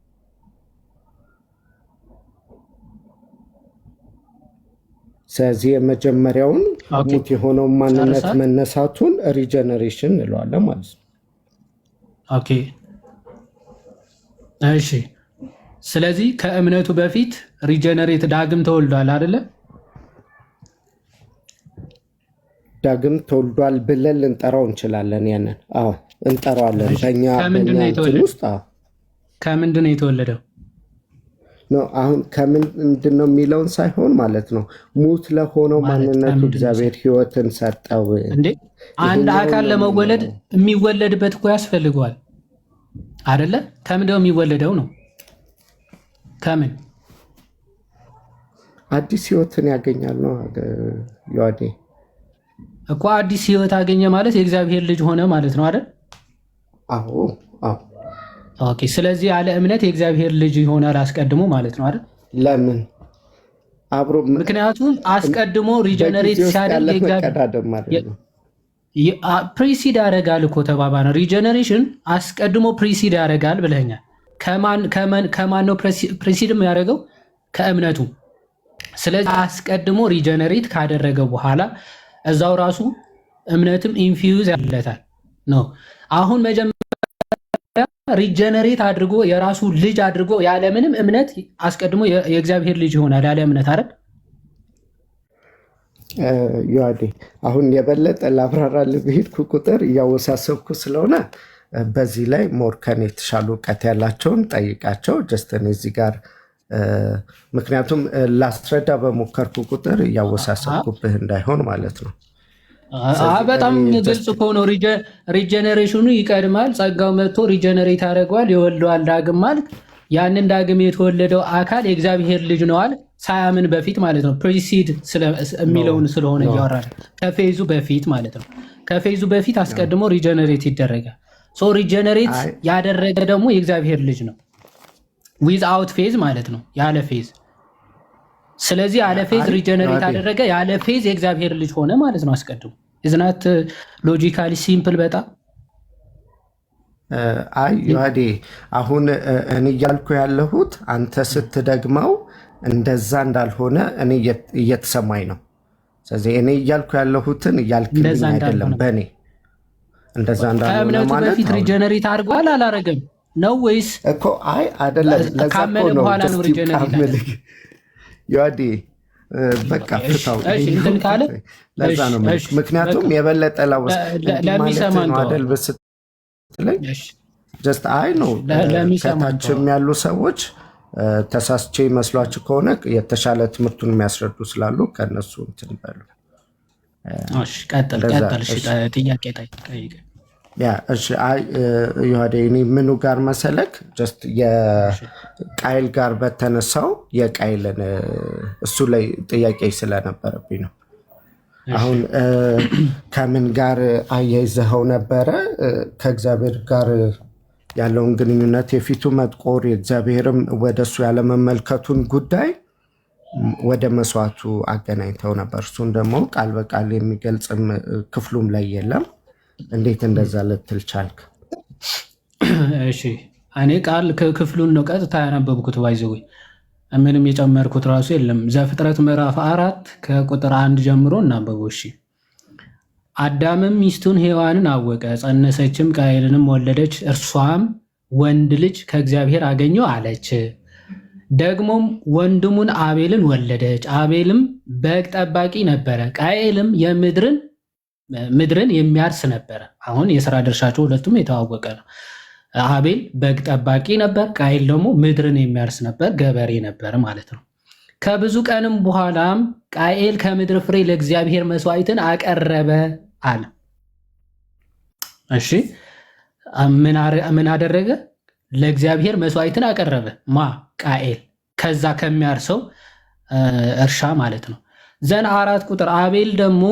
ስለዚህ የመጀመሪያውን ሙት የሆነው ማንነት መነሳቱን ሪጀነሬሽን እንለዋለን ማለት ነው። ኦኬ እሺ። ስለዚህ ከእምነቱ በፊት ሪጀነሬት ዳግም ተወልዷል አይደለ? ዳግም ተወልዷል ብለን ልንጠራው እንችላለን። ያንን አዎ እንጠራዋለን። በእኛ ውስጥ ከምንድን ነው የተወለደው? አሁን ከምንድን ነው የሚለውን ሳይሆን ማለት ነው ሙት ለሆነው ማንነቱ እግዚአብሔር ህይወትን ሰጠው። እንዴ አንድ አካል ለመወለድ የሚወለድበት እኮ ያስፈልገዋል አይደለ? ከምንድነው የሚወለደው ነው? ከምን አዲስ ህይወትን ያገኛል ነው ዮሐዴ እኮ። አዲስ ህይወት አገኘ ማለት የእግዚአብሔር ልጅ ሆነ ማለት ነው አይደል? አዎ አዎ። ኦኬ። ስለዚህ ያለ እምነት የእግዚአብሔር ልጅ ይሆናል አስቀድሞ ማለት ነው አይደል? ለምን አብሮ? ምክንያቱም አስቀድሞ ሪጀነሬት ሲያደርግ ፕሪሲድ ያደርጋል እኮ ተባባነ። ሪጀነሬሽን አስቀድሞ ፕሪሲድ ያደርጋል ብለኛል። ከማን ነው ፕሪሲድም ያደረገው? ከእምነቱ። ስለዚህ አስቀድሞ ሪጀነሬት ካደረገ በኋላ እዛው ራሱ እምነትም ኢንፊውዝ ያለታል ነው። አሁን መጀመሪያ ሪጀነሬት አድርጎ የራሱ ልጅ አድርጎ ያለምንም እምነት አስቀድሞ የእግዚአብሔር ልጅ ይሆናል ያለ እምነት አይደል? ዮሐዴ አሁን የበለጠ ላብራራልህ በሄድኩ ቁጥር እያወሳሰብኩ ስለሆነ በዚህ ላይ ሞር ከኔ የተሻሉ እውቀት ያላቸውን ጠይቃቸው። ጀስተን እዚህ ጋር ምክንያቱም ላስረዳ በሞከርኩ ቁጥር እያወሳሰብኩብህ እንዳይሆን ማለት ነው። በጣም ግልጽ እኮ ነው። ሪጀነሬሽኑ ይቀድማል። ጸጋው መጥቶ ሪጀነሬት ያደርገዋል፣ ይወልደዋል ዳግም ማለት ያንን ዳግም የተወለደው አካል የእግዚአብሔር ልጅ ነዋል ሳያምን በፊት ማለት ነው። ፕሪሲድ የሚለውን ስለሆነ እያወራል ከፌዙ በፊት ማለት ነው። ከፌዙ በፊት አስቀድሞ ሪጀነሬት ይደረጋል። ሶ ሪጀነሬት ያደረገ ደግሞ የእግዚአብሔር ልጅ ነው። ዊዝአውት ፌዝ ማለት ነው፣ ያለ ፌዝ። ስለዚህ ያለ ፌዝ ሪጀነሬት ያደረገ ያለ ፌዝ የእግዚአብሔር ልጅ ሆነ ማለት ነው አስቀድሞ። ኢዝናት ሎጂካሊ ሲምፕል በጣም አይ ዮሐዴ አሁን እኔ እያልኩ ያለሁት አንተ ስትደግመው እንደዛ እንዳልሆነ እኔ እየተሰማኝ ነው። ስለዚህ እኔ እያልኩ ያለሁትን እያልክልኝ አይደለም። በእኔ እንደዛ እንዳልሆነ ማለት በፊት ሪጀነሬት አድርጓል አላረገም ነው ወይስ እኮ? አይ አይደለም። ለዛ እኮ ነው ሪጀነሬት ዮሐዴ በቃ ፍታው ይሄን ካለ ለዛ ነው። ምክንያቱም የበለጠ ላውስ ለሚሰማን አይደል ብስትለኝ ጀስት አይ ነው ከታችም ያሉ ሰዎች ተሳስቼ መስሏችሁ ከሆነ የተሻለ ትምህርቱን የሚያስረዱ ስላሉ ከነሱ እንትን በሉ። እሺ ቀጥል። እሺ ጥያቄ ጠይቅ። ያ እሺ አይ ዮሐዴ እኔ ምኑ ጋር መሰለክ ጀስት የቃይል ጋር በተነሳው የቃይልን እሱ ላይ ጥያቄ ስለነበረብኝ ነው። አሁን ከምን ጋር አያይዘኸው ነበረ? ከእግዚአብሔር ጋር ያለውን ግንኙነት የፊቱ መጥቆር የእግዚአብሔርም ወደሱ ያለመመልከቱን ጉዳይ ወደ መስዋዕቱ አገናኝተው ነበር። እሱን ደግሞ ቃል በቃል የሚገልጽም ክፍሉም ላይ የለም። እንዴት እንደዛ ልትል ቻልክ? እሺ እኔ ቃል ክፍሉን ነው ቀጥታ ያነበብኩት። ባይዘው ምንም የጨመርኩት ራሱ የለም። ዘፍጥረት ምዕራፍ 4 ከቁጥር 1 ጀምሮ እናንበበው። እሺ አዳምም ሚስቱን ሔዋንን አወቀ፣ ጸነሰችም፣ ቃየልንም ወለደች። እርሷም ወንድ ልጅ ከእግዚአብሔር አገኘው አለች። ደግሞም ወንድሙን አቤልን ወለደች። አቤልም በግ ጠባቂ ነበረ፣ ቃየልም ምድርን የሚያርስ ነበረ። አሁን የሥራ ድርሻቸው ሁለቱም የተዋወቀ ነው። አቤል በግ ጠባቂ ነበር፣ ቃየል ደግሞ ምድርን የሚያርስ ነበር፣ ገበሬ ነበር ማለት ነው። ከብዙ ቀንም በኋላም ቃየል ከምድር ፍሬ ለእግዚአብሔር መስዋዕትን አቀረበ አለ። እሺ ምን አደረገ? ለእግዚአብሔር መስዋዕትን አቀረበ። ማ? ቃየል ከዛ ከሚያርሰው እርሻ ማለት ነው። ዘን 4 ቁጥር አቤል ደግሞ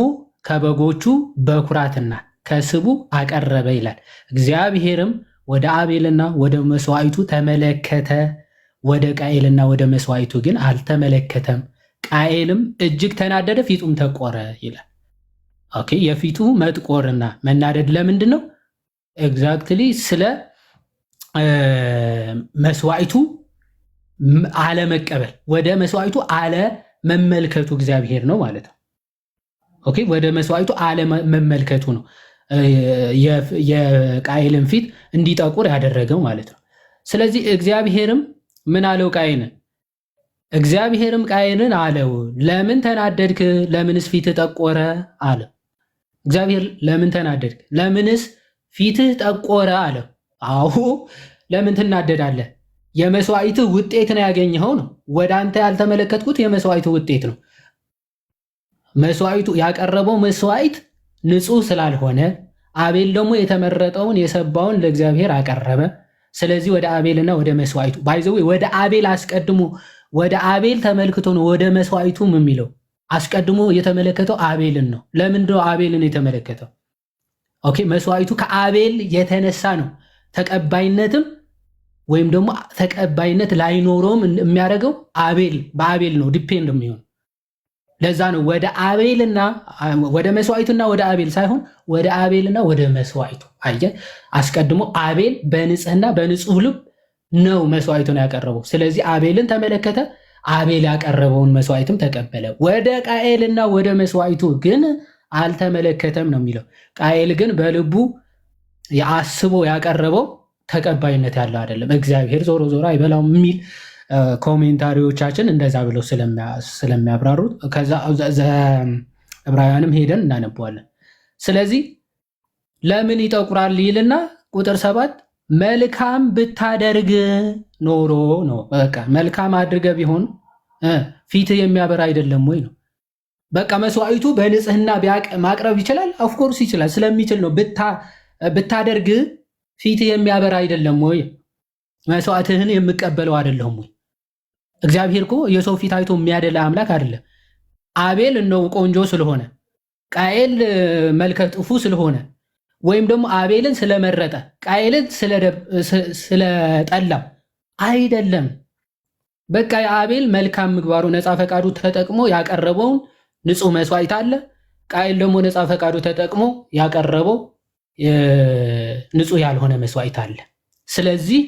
ከበጎቹ በኩራትና ከስቡ አቀረበ ይላል። እግዚአብሔርም ወደ አቤልና ወደ መስዋዕቱ ተመለከተ፣ ወደ ቃኤልና ወደ መስዋዕቱ ግን አልተመለከተም። ቃኤልም እጅግ ተናደደ፣ ፊቱም ተቆረ ይላል። ኦኬ፣ የፊቱ መጥቆርና መናደድ ለምንድን ነው? ኤግዛክትሊ ስለ መስዋዕቱ አለመቀበል፣ ወደ መስዋዕቱ አለመመልከቱ እግዚአብሔር ነው ማለት ነው። ኦኬ፣ ወደ መስዋዕቱ አለመመልከቱ ነው የቃኤልን ፊት እንዲጠቁር ያደረገው ማለት ነው። ስለዚህ እግዚአብሔርም ምን አለው ቃየንን? እግዚአብሔርም ቃየንን አለው ለምን ተናደድክ? ለምንስ ፊትህ ጠቆረ አለ። እግዚአብሔር ለምን ተናደድክ? ለምንስ ፊትህ ጠቆረ አለ። አዎ ለምን ትናደዳለህ? የመስዋዕትህ ውጤት ነው ያገኘኸው ነው። ወደ አንተ ያልተመለከትኩት የመስዋዕቱ ውጤት ነው። መስዋዕቱ ያቀረበው መስዋዕት ንጹህ ስላልሆነ አቤል ደግሞ የተመረጠውን የሰባውን ለእግዚአብሔር አቀረበ። ስለዚህ ወደ አቤልና ወደ መስዋዕቱ ባይዘው ወደ አቤል አስቀድሞ ወደ አቤል ተመልክቶ ነው ወደ መስዋዕቱ የሚለው። አስቀድሞ የተመለከተው አቤልን ነው። ለምንድነው አቤልን የተመለከተው? ኦኬ፣ መስዋዕቱ ከአቤል የተነሳ ነው ተቀባይነትም ወይም ደግሞ ተቀባይነት ላይኖረውም የሚያደርገው በአቤል ነው ዲፔንድ የሚሆን። ለዛ ነው ወደ አቤልና ወደ መስዋዕቱና ወደ አቤል ሳይሆን ወደ አቤልና ወደ መስዋዕቱ። አየ፣ አስቀድሞ አቤል በንጽህና በንጹህ ልብ ነው መስዋዕቱን ያቀረበው። ስለዚህ አቤልን ተመለከተ፣ አቤል ያቀረበውን መስዋዕትም ተቀበለ። ወደ ቃኤልና ወደ መስዋዕቱ ግን አልተመለከተም ነው የሚለው። ቃኤል ግን በልቡ አስቦ ያቀረበው ተቀባይነት ያለው አይደለም። እግዚአብሔር ዞሮ ዞሮ አይበላውም የሚል ኮሜንታሪዎቻችን እንደዛ ብለው ስለሚያብራሩት ከዛ ዕብራውያንም ሄደን እናነበዋለን። ስለዚህ ለምን ይጠቁራል ይልና ቁጥር 7 መልካም ብታደርግ ኖሮ ነው። በቃ መልካም አድርገ ቢሆን ፊትህ የሚያበራ አይደለም ወይ ነው። በቃ መስዋዕቱ በንጽህና ማቅረብ ይችላል። ኦፍኮርስ ይችላል፣ ስለሚችል ነው። ብታደርግ ፊትህ የሚያበራ አይደለም ወይ? መስዋዕትህን የምቀበለው አይደለም ወይ? እግዚአብሔር እኮ የሰው ፊት አይቶ የሚያደላ አምላክ አይደለም። አቤል ነው ቆንጆ ስለሆነ፣ ቃኤል መልከ ጥፉ ስለሆነ ወይም ደግሞ አቤልን ስለመረጠ ቃኤልን ስለጠላ አይደለም። በቃ የአቤል መልካም ምግባሩ ነፃ ፈቃዱ ተጠቅሞ ያቀረበውን ንጹህ መስዋዕት አለ። ቃኤል ደግሞ ነፃ ፈቃዱ ተጠቅሞ ያቀረበው ንጹህ ያልሆነ መስዋዕት አለ። ስለዚህ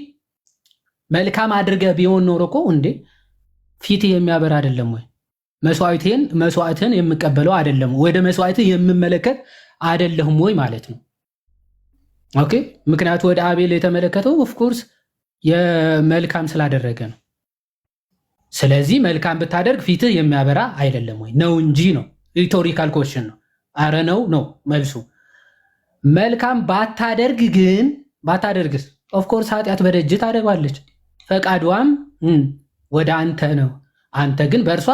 መልካም አድርገህ ቢሆን ኖሮ እኮ እንዴ ፊትህ የሚያበራ አይደለም ወይ? መስዋዕትህን የምቀበለው አይደለም ወደ መስዋዕትህ የምመለከት አይደለሁም ወይ ማለት ነው። ኦኬ፣ ምክንያቱ ወደ አቤል የተመለከተው ኦፍኮርስ የመልካም ስላደረገ ነው። ስለዚህ መልካም ብታደርግ ፊትህ የሚያበራ አይደለም ወይ ነው እንጂ ነው። ሪቶሪካል ኮሽን ነው። አረ ነው መልሱ። መልካም ባታደርግስ ኦፍኮርስ ኃጢአት በደጅ ታደባለች፣ ፈቃዷም ወደ አንተ ነው፣ አንተ ግን በእርሷ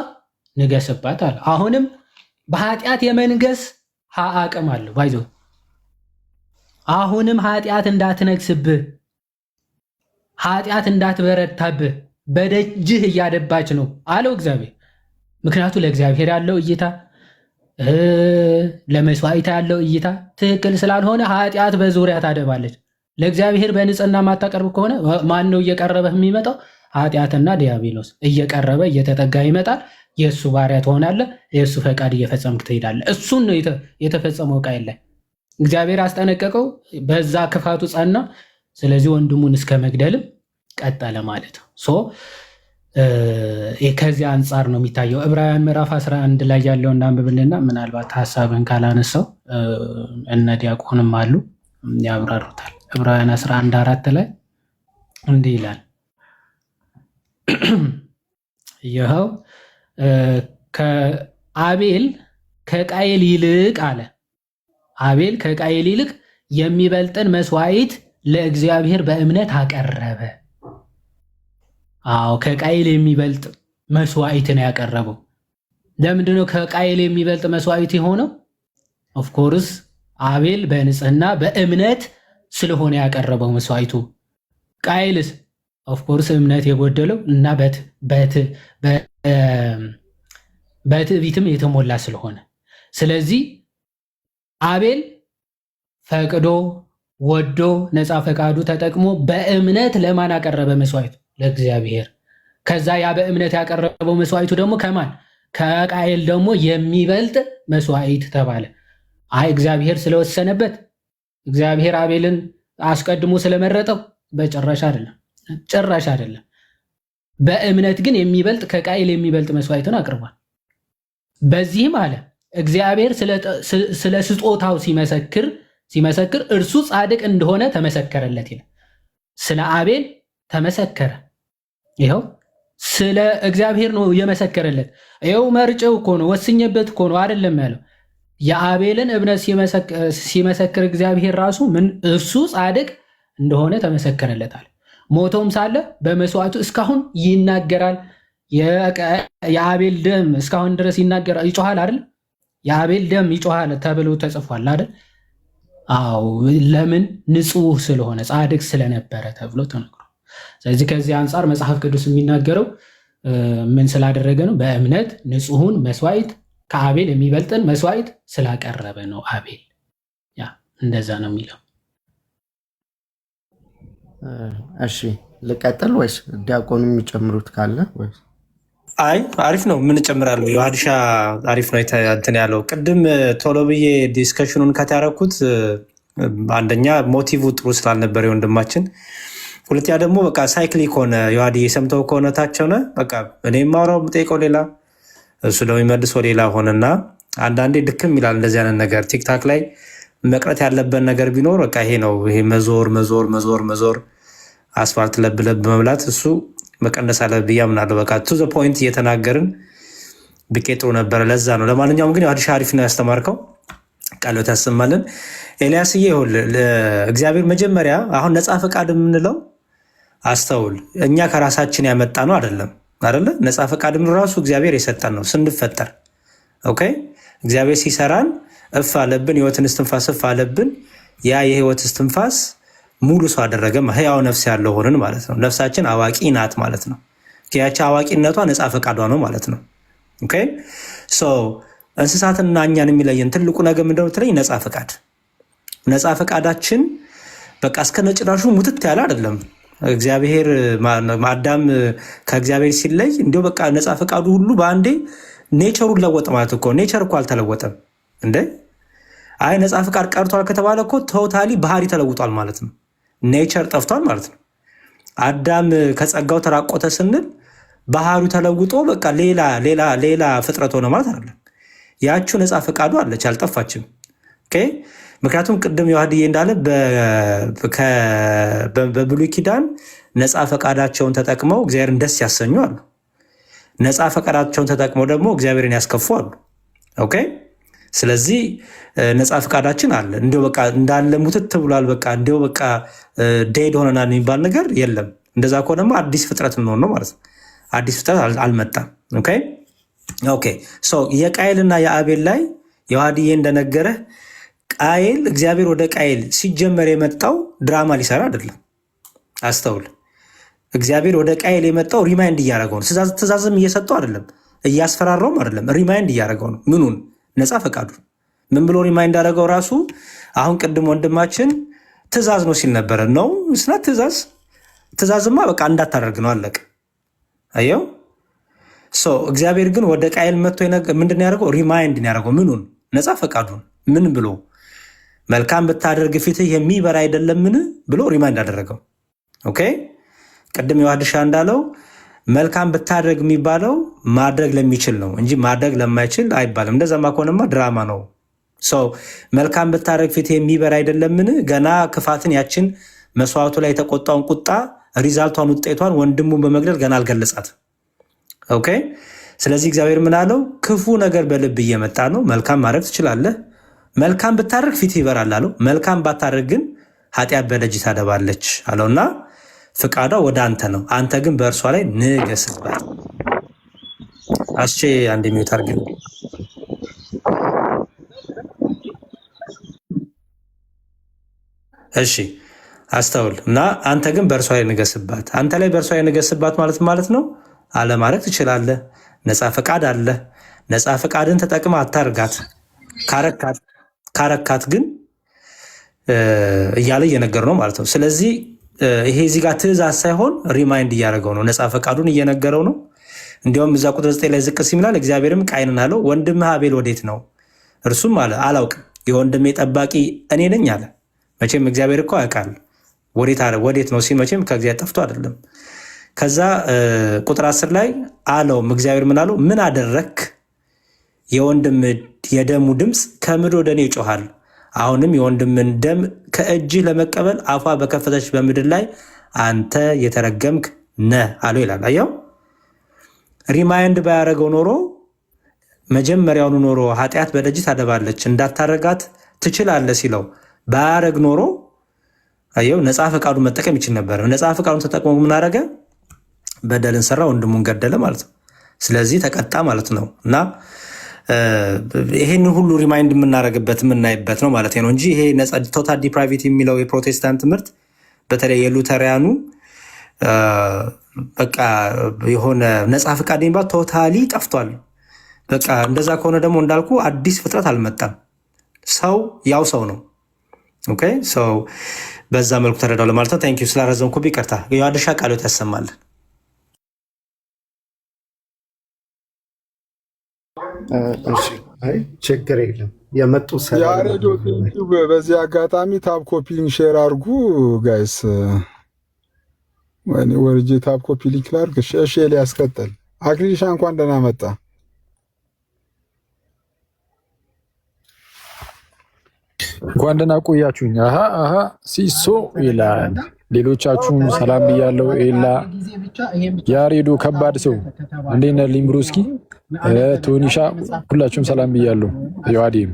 ንገስባት አለ። አሁንም በኃጢአት የመንገስ አቅም አለው ባይዞ። አሁንም ኃጢአት እንዳትነግስብህ፣ ኃጢአት እንዳትበረታብህ በደጅህ እያደባች ነው አለው እግዚአብሔር። ምክንያቱ ለእግዚአብሔር ያለው እይታ ለመስዋዕት ያለው እይታ ትክክል ስላልሆነ ኃጢአት በዙሪያ ታደባለች። ለእግዚአብሔር በንጽህና ማታቀርብ ከሆነ ማን ነው እየቀረበህ የሚመጣው? ኃጢአትና ዲያብሎስ እየቀረበ እየተጠጋ ይመጣል። የእሱ ባሪያ ትሆናለህ። የእሱ ፈቃድ እየፈጸምክ ትሄዳለህ። እሱን ነው የተፈጸመው ቃየል ላይ። እግዚአብሔር አስጠነቀቀው፣ በዛ ክፋቱ ጸና። ስለዚህ ወንድሙን እስከ መግደልም ቀጠለ ማለት ነው። ከዚህ አንጻር ነው የሚታየው። ዕብራውያን ምዕራፍ 11 ላይ ያለው እናንብብልና ምናልባት ሀሳብን ካላነሳው እነ ዲያቆንም አሉ ያብራሩታል። ዕብራውያን 11:4 ላይ እንዲህ ይላል፣ ይኸው አቤል ከቃየል ይልቅ አለ። አቤል ከቃየል ይልቅ የሚበልጥን መስዋዕት ለእግዚአብሔር በእምነት አቀረበ። አዎ ከቃየል የሚበልጥ መስዋዕት ነው ያቀረበው። ለምንድነው ከቃየል የሚበልጥ መስዋዕት የሆነው? ኦፍኮርስ አቤል በንጽህና በእምነት ስለሆነ ያቀረበው መስዋዕቱ። ቃየልስ ኦፍኮርስ እምነት የጎደለው እና በትዕቢትም የተሞላ ስለሆነ። ስለዚህ አቤል ፈቅዶ ወዶ ነፃ ፈቃዱ ተጠቅሞ በእምነት ለማን አቀረበ መስዋዕቱ? ለእግዚአብሔር። ከዛ ያ በእምነት ያቀረበው መስዋዕቱ ደግሞ ከማን? ከቃየል ደግሞ የሚበልጥ መስዋዕት ተባለ። አይ እግዚአብሔር ስለወሰነበት፣ እግዚአብሔር አቤልን አስቀድሞ ስለመረጠው? በጭራሽ አይደለም፣ ጭራሽ አይደለም። በእምነት ግን የሚበልጥ ከቃየል የሚበልጥ መስዋዕትን አቅርቧል። በዚህም አለ እግዚአብሔር ስለ ስጦታው ሲመሰክር እርሱ ጻድቅ እንደሆነ ተመሰከረለት ይላል። ስለ አቤል ተመሰከረ። ይኸው ስለ እግዚአብሔር ነው የመሰከረለት። ይኸው መርጬው እኮ ነው ወስኜበት እኮ ነው አይደለም ያለው። የአቤልን እምነት ሲመሰክር እግዚአብሔር ራሱ ምን እርሱ ጻድቅ እንደሆነ ተመሰከረለታል። ሞቶም ሳለ በመስዋዕቱ እስካሁን ይናገራል። የአቤል ደም እስካሁን ድረስ ይናገራል፣ ይጮሃል አይደል? የአቤል ደም ይጮሃል ተብሎ ተጽፏል አይደል? አዎ፣ ለምን? ንጹህ ስለሆነ ጻድቅ ስለነበረ ተብሎ ተነግሯል። ስለዚህ ከዚህ አንጻር መጽሐፍ ቅዱስ የሚናገረው ምን ስላደረገ ነው? በእምነት ንጹሑን መስዋዕት ከአቤል የሚበልጥን መስዋዕት ስላቀረበ ነው። አቤል ያ እንደዛ ነው የሚለው። እሺ ልቀጥል ወይስ ዲያቆኑ የሚጨምሩት ካለ? ወይስ አይ አሪፍ ነው። ምን ጨምራለሁ? የሀዲሻ አሪፍ ነው እንትን ያለው። ቅድም ቶሎ ብዬ ዲስከሽኑን ከታረኩት አንደኛ ሞቲቭ ጥሩ ስላልነበር የወንድማችን፣ ሁለተኛ ደግሞ በቃ ሳይክሊክ ሆነ። የዋዲ የሰምተው ከሆነ ታች ሆነ በቃ እኔ የማወራው የምጠይቀው ሌላ፣ እሱ ደግሞ የሚመልሰው ሌላ ሆነና አንዳንዴ ድክም ይላል እንደዚህ አይነት ነገር። ቲክታክ ላይ መቅረት ያለበት ነገር ቢኖር በቃ ይሄ ነው። ይሄ መዞር አስፋልት ለብለብ መብላት እሱ መቀነስ አለ ብዬ አምናለሁ። በቃ ቱ ዘ ፖይንት እየተናገርን ብቄ ጥሩ ነበረ። ለዛ ነው። ለማንኛውም ግን ሀዲሻ አሪፍ ነው ያስተማርከው፣ ቃሎት ያሰማልን። ኤልያስዬ እግዚአብሔር መጀመሪያ አሁን ነፃ ፈቃድ የምንለው አስተውል፣ እኛ ከራሳችን ያመጣ ነው አይደለም። ነፃ ፈቃድም ራሱ እግዚአብሔር የሰጠን ነው ስንፈጠር። ኦኬ እግዚአብሔር ሲሰራን እፍ አለብን፣ የህይወትን እስትንፋስ እፍ አለብን። ያ የህይወት እስትንፋስ ሙሉ ሰው አደረገ፣ ህያው ነፍስ ያለው ሆንን ማለት ነው። ነፍሳችን አዋቂ ናት ማለት ነው። ያቺ አዋቂነቷ ነፃ ፈቃዷ ነው ማለት ነው። ኦኬ እንስሳትና እኛን የሚለየን ትልቁ ነገር ምንድን ነው ብትለኝ፣ ነፃ ፈቃድ። ነፃ ፈቃዳችን በቃ እስከ ነጭራሹ ሙትት ያለ አይደለም። እግዚአብሔር አዳም ከእግዚአብሔር ሲለይ እንዲሁ በቃ ነፃ ፈቃዱ ሁሉ በአንዴ ኔቸሩን ለወጠ ማለት እኮ። ኔቸር እኮ አልተለወጠም እንዴ! አይ ነፃ ፈቃድ ቀርቷል ከተባለ እኮ ቶታሊ ባህሪ ተለውጧል ማለት ነው። ኔቸር ጠፍቷል ማለት ነው። አዳም ከጸጋው ተራቆተ ስንል ባህሪው ተለውጦ በቃ ሌላ ፍጥረት ሆነ ማለት አይደለም። ያችሁ ነፃ ፈቃዱ አለች፣ አልጠፋችም። ምክንያቱም ቅድም ዮሐድዬ እንዳለ በብሉይ ኪዳን ነፃ ፈቃዳቸውን ተጠቅመው እግዚአብሔርን ደስ ያሰኙ አሉ። ነፃ ፈቃዳቸውን ተጠቅመው ደግሞ እግዚአብሔርን ያስከፉ አሉ። ኦኬ ስለዚህ ነፃ ፈቃዳችን አለ። እንዲሁ በቃ እንዳለ ሙትት ብሏል፣ በቃ እንዲሁ በቃ ዴድ ሆነናል የሚባል ነገር የለም። እንደዛ ከሆነማ አዲስ ፍጥረት እንሆን ነው ማለት ነው። አዲስ ፍጥረት አልመጣም። ኦኬ የቃየልና የአቤል ላይ ዮሐድዬ እንደነገረ ቃየል እግዚአብሔር ወደ ቃየል ሲጀመር የመጣው ድራማ ሊሰራ አይደለም። አስተውል። እግዚአብሔር ወደ ቃየል የመጣው ሪማይንድ እያደረገው ነው። ትእዛዝም እየሰጠው አይደለም፣ እያስፈራራውም አይደለም። ሪማይንድ እያደረገው ነው። ምኑን? ነፃ ፈቃዱ። ምን ብሎ ሪማይንድ አደረገው ራሱ? አሁን ቅድም ወንድማችን ትእዛዝ ነው ሲል ነበረ። ነው ስና ትእዛዝማ በቃ እንዳታደርግ ነው አለቅ። አየው። እግዚአብሔር ግን ወደ ቃየል መጥቶ ምንድን ያደረገው? ሪማይንድ ያደረገው ምኑን? ነፃ ፈቃዱን። ምን ብሎ? መልካም ብታደርግ ፊትህ የሚበራ አይደለምን ብሎ ሪማይንድ አደረገው። ኦኬ ቅድም የዋድሻ እንዳለው መልካም ብታደርግ የሚባለው ማድረግ ለሚችል ነው እንጂ ማድረግ ለማይችል አይባልም። እንደዛማ ከሆነማ ድራማ ነው። መልካም ብታደርግ ፊትህ የሚበራ አይደለምን? ገና ክፋትን ያችን መስዋዕቱ ላይ የተቆጣውን ቁጣ ሪዛልቷን ውጤቷን ወንድሙን በመግደል ገና አልገለጻት። ኦኬ ስለዚህ እግዚአብሔር ምን አለው? ክፉ ነገር በልብ እየመጣ ነው። መልካም ማድረግ ትችላለህ። መልካም ብታደርግ ፊትህ ይበራል አለው። መልካም ባታደርግ ግን ኃጢአት በደጅ ታደባለች አለውና ፍቃዷ ወደ አንተ ነው፣ አንተ ግን በእርሷ ላይ ንገስባት። አስቼ አንድ ሚዩት አድርግ። እሺ አስተውል። እና አንተ ግን በእርሷ ላይ ንገስባት። አንተ ላይ በእርሷ ላይ ንገስባት ማለት ነው አለማድረግ ትችላለህ። ነፃ ፈቃድ አለ። ነፃ ፈቃድን ተጠቅመህ አታርጋት። ካረካት ግን እያለ እየነገር ነው ማለት ነው። ስለዚህ ይሄ እዚህ ጋር ትእዛዝ ሳይሆን ሪማይንድ እያደረገው ነው፣ ነፃ ፈቃዱን እየነገረው ነው። እንዲሁም እዛ ቁጥር 9 ላይ ዝቅ ሲምላል እግዚአብሔርም ቃይንን አለው ወንድምህ አቤል ወዴት ነው? እርሱም አለ አላውቅም፣ የወንድሜ ጠባቂ እኔ ነኝ አለ። መቼም እግዚአብሔር እኮ ያውቃል። ወዴት ነው ሲል መቼም ከእግዚአብሔር ጠፍቶ አይደለም። ከዛ ቁጥር 10 ላይ አለውም እግዚአብሔር ምን አለው? ምን አደረክ? የወንድም የደሙ ድምፅ ከምድር ወደ እኔ ይጮሃል። አሁንም የወንድምን ደም ከእጅህ ለመቀበል አፏ በከፈተች በምድር ላይ አንተ የተረገምክ ነህ አለው ይላል። አየው፣ ሪማይንድ ባያደረገው ኖሮ መጀመሪያውኑ ኖሮ ኃጢአት በደጅ ታደባለች እንዳታረጋት ትችላለህ ሲለው ባያረግ ኖሮ አየው ነፃ ፈቃዱን መጠቀም ይችል ነበር። ነፃ ፈቃዱን ተጠቅሞ ምን አደረገ? በደልን ሰራ፣ ወንድሙን ገደለ ማለት ነው። ስለዚህ ተቀጣ ማለት ነው። እና ይሄን ሁሉ ሪማይንድ የምናደርግበት የምናይበት ነው ማለት ነው እንጂ ይሄ ቶታል ዲፕራይቬቲ የሚለው የፕሮቴስታንት ትምህርት በተለይ የሉተሪያኑ በቃ የሆነ ነፃ ፈቃድ የሚባል ቶታሊ ጠፍቷል። በቃ እንደዛ ከሆነ ደግሞ እንዳልኩ አዲስ ፍጥረት አልመጣም። ሰው ያው ሰው ነው። ኦኬ ሰው በዛ መልኩ ተረዳው ለማለት ነው። ታንኪዩ ስላረዘምኩ ይቅርታ። የዋድሻ ቃሎት ያሰማልን። ችግር የለም የመጡ ያሬዶ በዚህ አጋጣሚ ታብ ኮፒ ሼር አድርጉ ጋይስ። ወይኔ ወርጄ ታብ ኮፒ ሊንክ ላድርግ። እሺ ሊያስቀጥል አክሊሻ እንኳን ደህና መጣ። እንኳን ደህና ቆያችሁኝ። አሃ ሲሶ ይላል። ሌሎቻችሁም ሰላም ብያለሁ። ኤላ ያሬዶ ከባድ ሰው እንዴት ነህ? ሊምብሮስኪ ቶኒሻ ሁላችሁም ሰላም ብያለሁ። ዮአዴም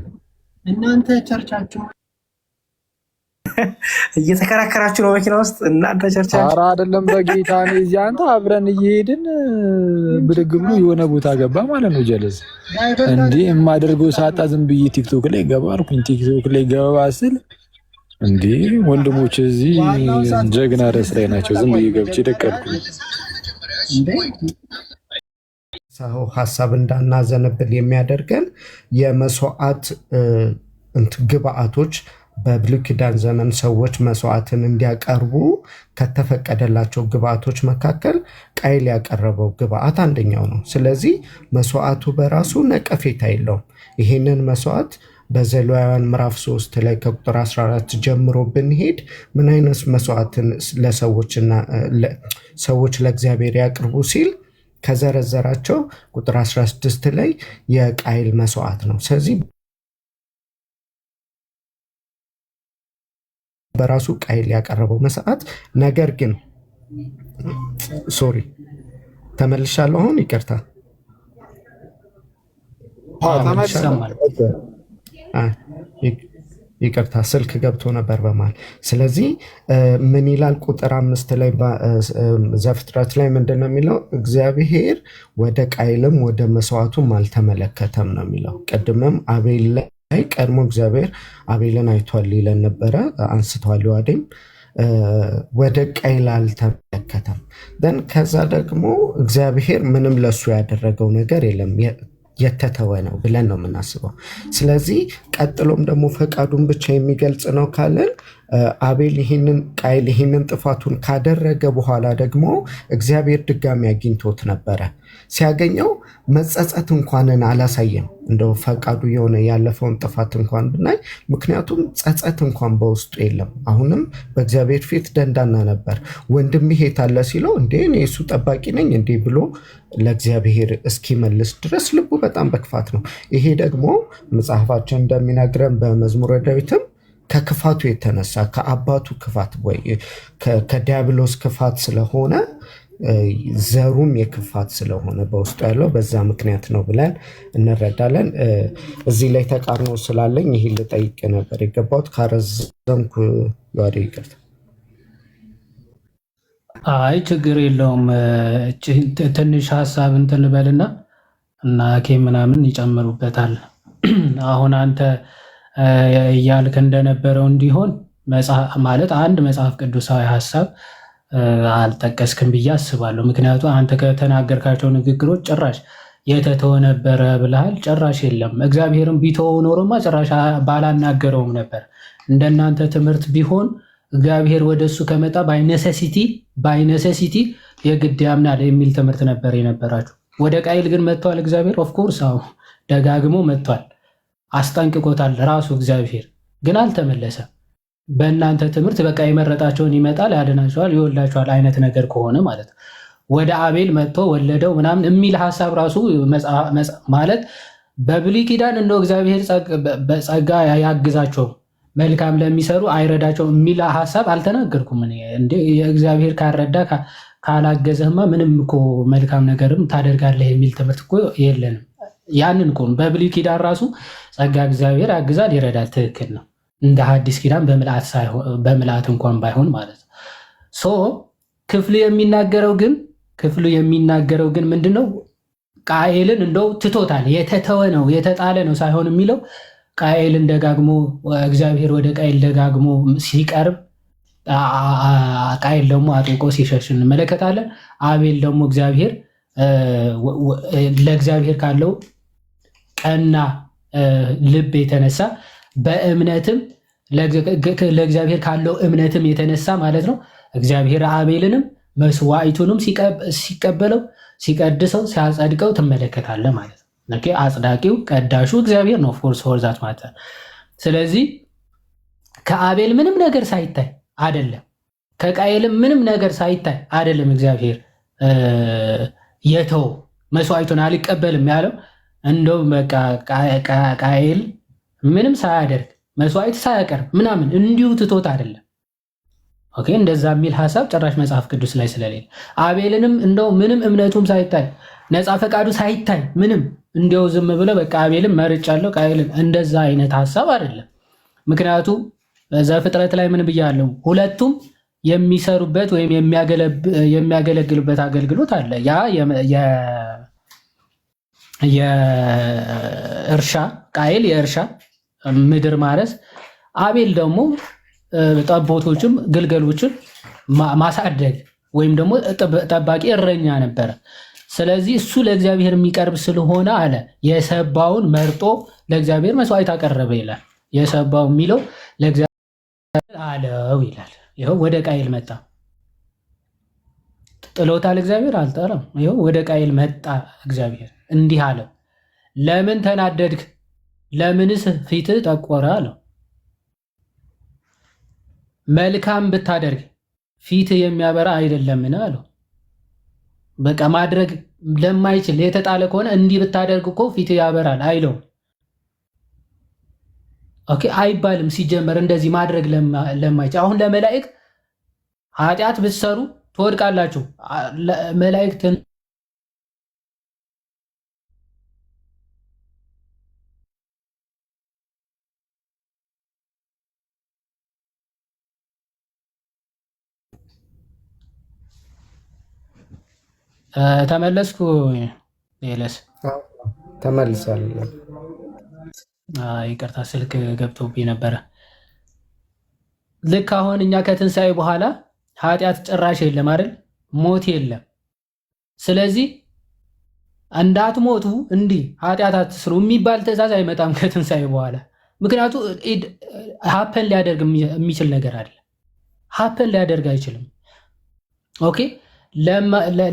እናንተ ቸርቻችሁ እየተከራከራችሁ ነው መኪና ውስጥ እናንተ ቸርቻችሁ። ኧረ አይደለም በጌታ ነው። እዚህ አንተ አብረን እየሄድን ብድግ ብሎ የሆነ ቦታ ገባ ማለት ነው። ጀለስ እንዴ የማደርገው ሳጣ ዝም ብዬ ቲክቶክ ላይ ገባ አልኩኝ። ቲክቶክ ላይ ገባ ስል እንዴ ወንድሞች እዚህ ጀግና ደስ ላይ ናቸው። ዝም ብዬ ገብቼ ደቀልኩኝ። ሰው ሀሳብ እንዳናዘንብል የሚያደርገን የመስዋዕት ግብአቶች በብሉይ ኪዳን ዘመን ሰዎች መስዋዕትን እንዲያቀርቡ ከተፈቀደላቸው ግብአቶች መካከል ቃየል ያቀረበው ግብአት አንደኛው ነው። ስለዚህ መስዋዕቱ በራሱ ነቀፌታ የለውም። ይህንን መስዋዕት በዘሌዋውያን ምዕራፍ 3 ላይ ከቁጥር 14 ጀምሮ ብንሄድ ምን አይነት መስዋዕትን ሰዎች ለእግዚአብሔር ያቅርቡ ሲል ከዘረዘራቸው ቁጥር 16 ላይ የቃየል መስዋዕት ነው። ስለዚህ በራሱ ቃየል ያቀረበው መስዋዕት ነገር ግን ተመልሻለሁ። አሁን ይቅርታ ይቅርታ ስልክ ገብቶ ነበር በማል። ስለዚህ ምን ይላል ቁጥር 5 ላይ ዘፍጥረት ላይ ምንድን ነው የሚለው? እግዚአብሔር ወደ ቃየልም ወደ መስዋዕቱም አልተመለከተም ነው የሚለው። ቅድምም አቤል ላይ ቀድሞ እግዚአብሔር አቤልን አይቷል ይለን ነበረ፣ አንስተዋል። ዋዴም ወደ ቃየል አልተመለከተም። ከዛ ደግሞ እግዚአብሔር ምንም ለሱ ያደረገው ነገር የለም የተተወ ነው ብለን ነው የምናስበው። ስለዚህ ቀጥሎም ደግሞ ፈቃዱን ብቻ የሚገልጽ ነው ካለን አቤል ቃየል ይህንን ጥፋቱን ካደረገ በኋላ ደግሞ እግዚአብሔር ድጋሚ አግኝቶት ነበረ። ሲያገኘው መጸጸት እንኳንን አላሳየም። እንደው ፈቃዱ የሆነ ያለፈውን ጥፋት እንኳን ብናይ፣ ምክንያቱም ጸጸት እንኳን በውስጡ የለም። አሁንም በእግዚአብሔር ፊት ደንዳና ነበር። ወንድምህ የት አለ ሲለው እንዴ እኔ እሱ ጠባቂ ነኝ እንዴ ብሎ ለእግዚአብሔር እስኪመልስ ድረስ ልቡ በጣም በክፋት ነው። ይሄ ደግሞ መጽሐፋችን እንደሚነግረን በመዝሙረ ዳዊትም ከክፋቱ የተነሳ ከአባቱ ክፋት ወይ ከዲያብሎስ ክፋት ስለሆነ ዘሩም የክፋት ስለሆነ በውስጡ ያለው በዛ ምክንያት ነው ብለን እንረዳለን። እዚህ ላይ ተቃርኖ ስላለኝ ይህ ልጠይቅ ነበር የገባሁት። ካረዘምኩ ዋዴ ይቅርታ። አይ ችግር የለውም። ትንሽ ሀሳብ እንትን ልበልና እና ምናምን ይጨምሩበታል። አሁን አንተ እያልክ እንደነበረው እንዲሆን ማለት አንድ መጽሐፍ ቅዱሳዊ ሀሳብ አልጠቀስክም ብዬ አስባለሁ። ምክንያቱም አንተ ከተናገርካቸው ንግግሮች ጭራሽ የተተወ ነበረ ብለሃል። ጭራሽ የለም። እግዚአብሔርም ቢተወው ኖሮማ ጭራሽ ባላናገረውም ነበር። እንደናንተ ትምህርት ቢሆን እግዚአብሔር ወደሱ ከመጣ ባይነሰሲቲ የግድ ያምናል የሚል ትምህርት ነበር የነበራችሁ። ወደ ቃይል ግን መጥቷል እግዚአብሔር። ኦፍኮርስ አዎ ደጋግሞ መጥቷል፣ አስጠንቅቆታል ራሱ እግዚአብሔር፣ ግን አልተመለሰም። በእናንተ ትምህርት በቃ የመረጣቸውን ይመጣል፣ ያድናቸዋል፣ ይወላቸዋል አይነት ነገር ከሆነ ማለት ነው። ወደ አቤል መጥቶ ወለደው ምናምን የሚል ሀሳብ ራሱ ማለት በብሉይ ኪዳን እንደው እግዚአብሔር በጸጋ ያግዛቸው መልካም ለሚሰሩ አይረዳቸው የሚል ሀሳብ አልተናገርኩም እኔ። እንደ የእግዚአብሔር ካረዳ ካላገዘህማ ምንም እኮ መልካም ነገርም ታደርጋለህ የሚል ትምህርት እኮ የለንም። ያንን እኮ በብሉይ ኪዳን ራሱ ጸጋ እግዚአብሔር ያግዛል፣ ይረዳል። ትክክል ነው። እንደ ሐዲስ ኪዳን በምልአት እንኳን ባይሆን ማለት ነው። ሶ ክፍሉ የሚናገረው ግን ምንድነው? ቃኤልን እንደው ትቶታል። የተተወ ነው የተጣለ ነው ሳይሆን የሚለው ቃኤልን ደጋግሞ እግዚአብሔር ወደ ቃኤል ደጋግሞ ሲቀርብ ቃኤል ደግሞ አጥብቆ ሲሸሽ እንመለከታለን። አቤል ደግሞ ለእግዚአብሔር ካለው ቀና ልብ የተነሳ በእምነትም ለእግዚአብሔር ካለው እምነትም የተነሳ ማለት ነው እግዚአብሔር አቤልንም መስዋዕቱንም ሲቀበለው ሲቀድሰው ሲያጸድቀው ትመለከታለህ ማለት ነው። አጽዳቂው ቀዳሹ እግዚአብሔር ነው። ፎርስ ፎርዛት ማለት ነው። ስለዚህ ከአቤል ምንም ነገር ሳይታይ አይደለም፣ ከቃየልም ምንም ነገር ሳይታይ አይደለም እግዚአብሔር የተው መስዋዕቱን አልቀበልም ያለው። እንደው በቃ ቃየል ምንም ሳያደርግ መስዋዕት ሳያቀርብ ምናምን እንዲሁ ትቶት አይደለም። ኦኬ፣ እንደዛ የሚል ሐሳብ ጭራሽ መጽሐፍ ቅዱስ ላይ ስለሌለ አቤልንም እንደው ምንም እምነቱም ሳይታይ ነፃ ፈቃዱ ሳይታይ ምንም እንዲያው ዝም ብሎ በቃ አቤልን መርጫለሁ ቃየልን እንደዛ አይነት ሐሳብ አይደለም። ምክንያቱም ዘፍጥረት ላይ ምን ብያለሁ? ሁለቱም የሚሰሩበት ወይም የሚያገለግሉበት አገልግሎት አለ። ያ የእርሻ ቃየል የእርሻ ምድር ማረስ፣ አቤል ደግሞ ጠቦቶችም ግልገሎችን ማሳደግ ወይም ደግሞ ጠባቂ እረኛ ነበረ። ስለዚህ እሱ ለእግዚአብሔር የሚቀርብ ስለሆነ አለ የሰባውን መርጦ ለእግዚአብሔር መስዋዕት አቀረበ ይላል። የሰባው የሚለው ለእግዚአብሔር አለው ይላል። ይኸው ወደ ቃየል መጣ። ጥሎታል እግዚአብሔር አልጠራም። ይኸው ወደ ቃየል መጣ እግዚአብሔር እንዲህ አለው፣ ለምን ተናደድክ? ለምንስ ፊትህ ጠቆረ አለው። መልካም ብታደርግ ፊትህ የሚያበራ አይደለምን አለው። በቃ ማድረግ ለማይችል የተጣለ ከሆነ እንዲህ ብታደርግ እኮ ፊትህ ያበራል አይለውም። ኦኬ አይባልም። ሲጀመር እንደዚህ ማድረግ ለማይችል አሁን ለመላእክት ኃጢአት ብትሰሩ ትወድቃላችሁ። መላእክትን ተመለስኩ። ሌለስ ተመልሷል። ይቅርታ ስልክ ገብቶብኝ ነበረ። ልክ አሁን እኛ ከትንሣኤ በኋላ ኃጢአት ጭራሽ የለም አይደል? ሞት የለም። ስለዚህ እንዳትሞቱ እንዲህ ኃጢአት አትስሩ የሚባል ትእዛዝ አይመጣም ከትንሣኤ በኋላ። ምክንያቱ ሀፐን ሊያደርግ የሚችል ነገር አለ። ሀፐን ሊያደርግ አይችልም። ኦኬ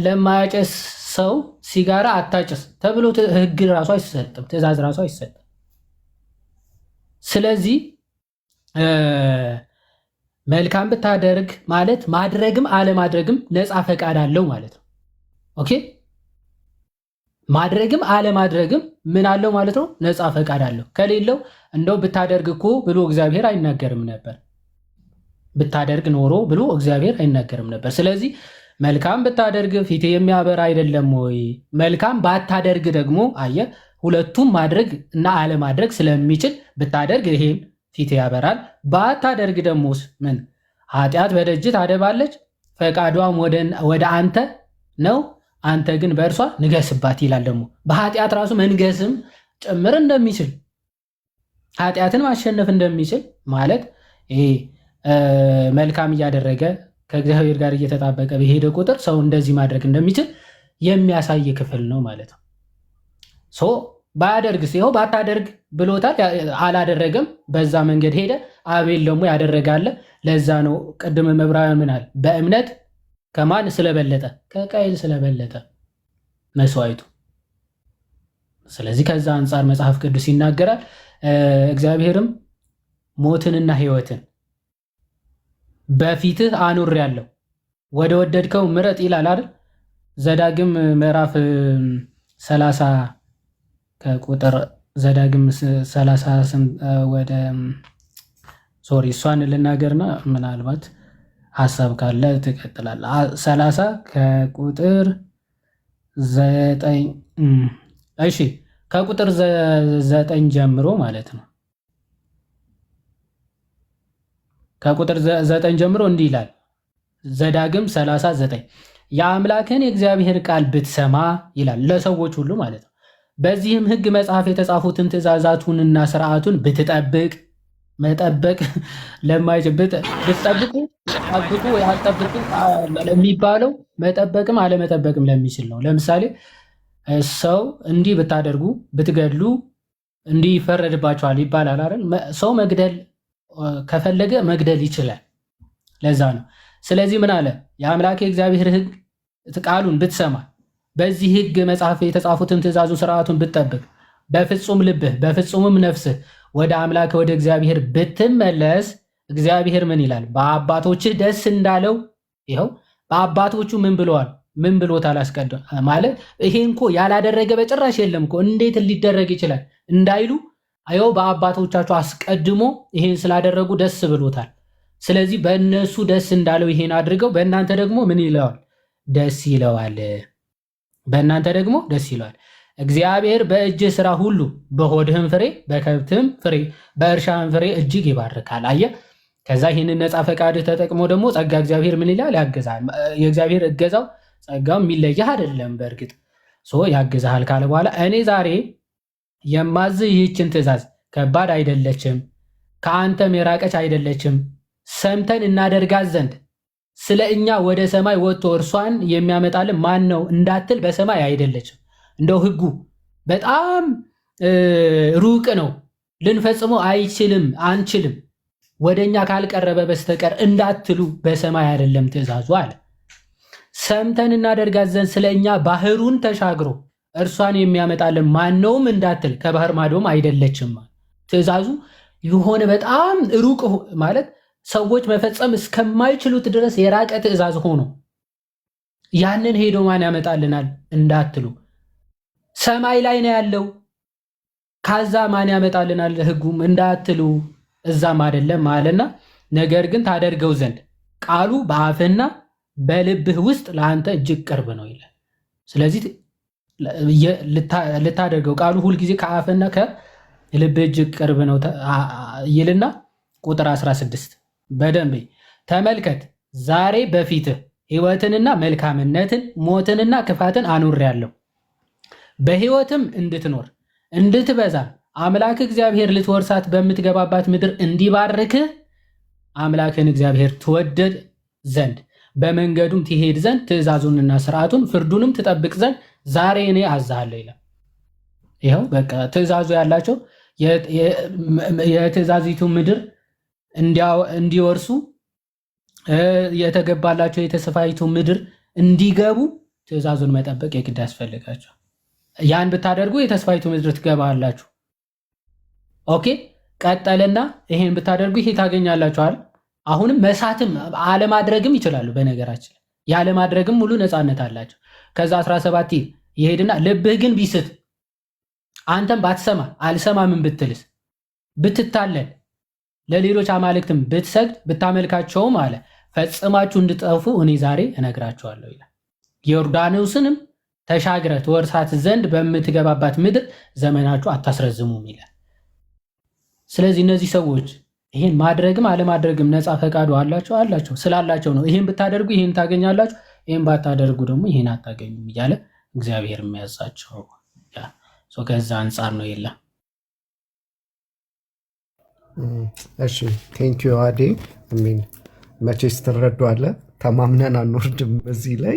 ለማያጨስ ሰው ሲጋራ አታጭስ ተብሎ ህግ ራሱ አይሰጥም፣ ትእዛዝ ራሱ አይሰጥም። ስለዚህ መልካም ብታደርግ ማለት ማድረግም አለማድረግም ነፃ ፈቃድ አለው ማለት ነው። ኦኬ ማድረግም አለማድረግም ምን አለው ማለት ነው? ነፃ ፈቃድ አለው። ከሌለው እንደው ብታደርግ እኮ ብሎ እግዚአብሔር አይናገርም ነበር። ብታደርግ ኖሮ ብሎ እግዚአብሔር አይናገርም ነበር። ስለዚህ መልካም ብታደርግ ፊት የሚያበራ አይደለም ወይ? መልካም ባታደርግ ደግሞ አየህ፣ ሁለቱም ማድረግ እና አለማድረግ ስለሚችል ብታደርግ ይሄን ፊት ያበራል፣ ባታደርግ ደግሞስ ምን ኃጢአት በደጅ ታደባለች፣ ፈቃዷም ወደ አንተ ነው፣ አንተ ግን በእርሷ ንገስባት ይላል። ደግሞ በኃጢአት ራሱ መንገስም ጭምር እንደሚችል ኃጢአትን ማሸነፍ እንደሚችል ማለት ይሄ መልካም እያደረገ ከእግዚአብሔር ጋር እየተጣበቀ በሄደ ቁጥር ሰው እንደዚህ ማድረግ እንደሚችል የሚያሳይ ክፍል ነው ማለት ነው። ባያደርግስ? ይኸው ባታደርግ ብሎታል፣ አላደረገም። በዛ መንገድ ሄደ። አቤል ደግሞ ያደረጋለ። ለዛ ነው ቅድም ዕብራውያን ምን አለ? በእምነት ከማን ስለበለጠ? ከቃየል ስለበለጠ መስዋዕቱ። ስለዚህ ከዛ አንጻር መጽሐፍ ቅዱስ ይናገራል። እግዚአብሔርም ሞትንና ሕይወትን በፊትህ አኑሬአለሁ ወደ ወደድከው ምረጥ ይላል አይደል? ዘዳግም ምዕራፍ 30 ከቁጥር ዘዳግም 30 ወደ ሶሪ እሷን ልናገርና ምናልባት ሐሳብ ካለ ትቀጥላለህ። 30 ከቁጥር 9 እሺ፣ ከቁጥር 9 ጀምሮ ማለት ነው። ከቁጥር 9 ጀምሮ እንዲህ ይላል ዘዳግም 39 የአምላክን የእግዚአብሔር ቃል ብትሰማ ይላል፣ ለሰዎች ሁሉ ማለት ነው። በዚህም ሕግ መጽሐፍ የተጻፉትን ትእዛዛቱንና ስርዓቱን ብትጠብቅ፣ መጠበቅ ለማይችል ብትጠብቁ ጠብቁ ወይ አልጠብቁ የሚባለው መጠበቅም አለመጠበቅም ለሚችል ነው። ለምሳሌ ሰው እንዲህ ብታደርጉ ብትገድሉ እንዲህ ይፈረድባቸዋል ይባላል አይደል? ሰው መግደል ከፈለገ መግደል ይችላል። ለዛ ነው። ስለዚህ ምን አለ? የአምላክ የእግዚአብሔር ሕግ ቃሉን ብትሰማ፣ በዚህ ሕግ መጽሐፍ የተጻፉትን ትእዛዙ ስርዓቱን ብትጠብቅ፣ በፍጹም ልብህ በፍጹምም ነፍስህ ወደ አምላክ ወደ እግዚአብሔር ብትመለስ፣ እግዚአብሔር ምን ይላል? በአባቶችህ ደስ እንዳለው። ይኸው በአባቶቹ ምን ብለዋል? ምን ብሎታል? አስቀድሞ ማለት ይሄ እንኮ ያላደረገ በጭራሽ የለም እኮ እንዴት ሊደረግ ይችላል እንዳይሉ፣ ይኸው በአባቶቻቸው አስቀድሞ ይሄን ስላደረጉ ደስ ብሎታል። ስለዚህ በእነሱ ደስ እንዳለው ይሄን አድርገው በእናንተ ደግሞ ምን ይለዋል? ደስ ይለዋል። በእናንተ ደግሞ ደስ ይለዋል። እግዚአብሔር በእጅህ ስራ ሁሉ በሆድህም ፍሬ፣ በከብትህም ፍሬ፣ በእርሻህም ፍሬ እጅግ ይባርካል። አየህ። ከዛ ይህንን ነፃ ፈቃድህ ተጠቅሞ ደግሞ ጸጋ እግዚአብሔር ምን ይላል? ያግዛል። የእግዚአብሔር እገዛው ጸጋው የሚለየህ አይደለም። በእርግጥ ያግዛሃል ካለ በኋላ እኔ ዛሬ የማዝህ ይህችን ትእዛዝ ከባድ አይደለችም፣ ከአንተም የራቀች አይደለችም፣ ሰምተን እናደርጋት ዘንድ ስለ እኛ ወደ ሰማይ ወጥቶ እርሷን የሚያመጣልን ማን ነው እንዳትል በሰማይ አይደለችም። እንደው ሕጉ በጣም ሩቅ ነው፣ ልንፈጽመው አንችልም፣ ወደኛ ካልቀረበ በስተቀር እንዳትሉ በሰማይ አይደለም ትእዛዙ አለ። ሰምተን እናደርጋት ዘንድ ስለ እኛ ባህሩን ተሻግሮ እርሷን የሚያመጣልን ማነውም እንዳትል ከባህር ማዶም አይደለችም። ትእዛዙ የሆነ በጣም ሩቅ ማለት ሰዎች መፈጸም እስከማይችሉት ድረስ የራቀ ትእዛዝ ሆኖ ያንን ሄዶ ማን ያመጣልናል እንዳትሉ፣ ሰማይ ላይ ነው ያለው፣ ካዛ ማን ያመጣልናል ሕጉም እንዳትሉ እዛም አይደለም አለና፣ ነገር ግን ታደርገው ዘንድ ቃሉ በአፍህና በልብህ ውስጥ ለአንተ እጅግ ቅርብ ነው ይላል። ስለዚህ ልታደርገው ቃሉ ሁልጊዜ ከአፍህና ከልብህ እጅግ ቅርብ ነው ይልና ቁጥር 16 በደንብ ተመልከት። ዛሬ በፊትህ ሕይወትንና መልካምነትን ሞትንና ክፋትን አኑሬአለሁ፣ በሕይወትም እንድትኖር እንድትበዛ አምላክ እግዚአብሔር ልትወርሳት በምትገባባት ምድር እንዲባርክህ አምላክን እግዚአብሔር ትወደድ ዘንድ በመንገዱም ትሄድ ዘንድ ትእዛዙንና ስርዓቱን ፍርዱንም ትጠብቅ ዘንድ ዛሬ እኔ አዝሃለሁ ይላል። ይኸው በቃ ትእዛዙ ያላቸው የትእዛዚቱ ምድር እንዲወርሱ የተገባላቸው የተስፋይቱ ምድር እንዲገቡ ትእዛዙን መጠበቅ የግድ ያስፈልጋቸው። ያን ብታደርጉ የተስፋይቱ ምድር ትገባላችሁ። ኦኬ ቀጠልና ይሄን ብታደርጉ ይሄ ታገኛላችኋል። አሁንም መሳትም አለማድረግም ይችላሉ። በነገራችን ያለማድረግም ሙሉ ነፃነት አላቸው። ከዛ 17 ይሄድና ልብህ ግን ቢስት አንተም ባትሰማ አልሰማምን ብትልስ ብትታለል ለሌሎች አማልክትም ብትሰግድ ብታመልካቸውም አለ ፈጽማችሁ እንድጠፉ እኔ ዛሬ እነግራችኋለሁ ይላል። ዮርዳኖስንም ተሻግረህ ትወርሳት ዘንድ በምትገባባት ምድር ዘመናችሁ አታስረዝሙም ይላል። ስለዚህ እነዚህ ሰዎች ይሄን ማድረግም አለማድረግም ነፃ ፈቃዱ አላቸው ስላላቸው ነው። ይሄን ብታደርጉ ይሄን ታገኛላችሁ፣ ይሄን ባታደርጉ ደግሞ ይሄን አታገኙም እያለ እግዚአብሔር የሚያዛቸው ከዛ አንጻር ነው። የለም እሺ ቴንኪዩ አዴ መቼስ ትረዷለህ። ተማምነን አንወርድም እዚህ ላይ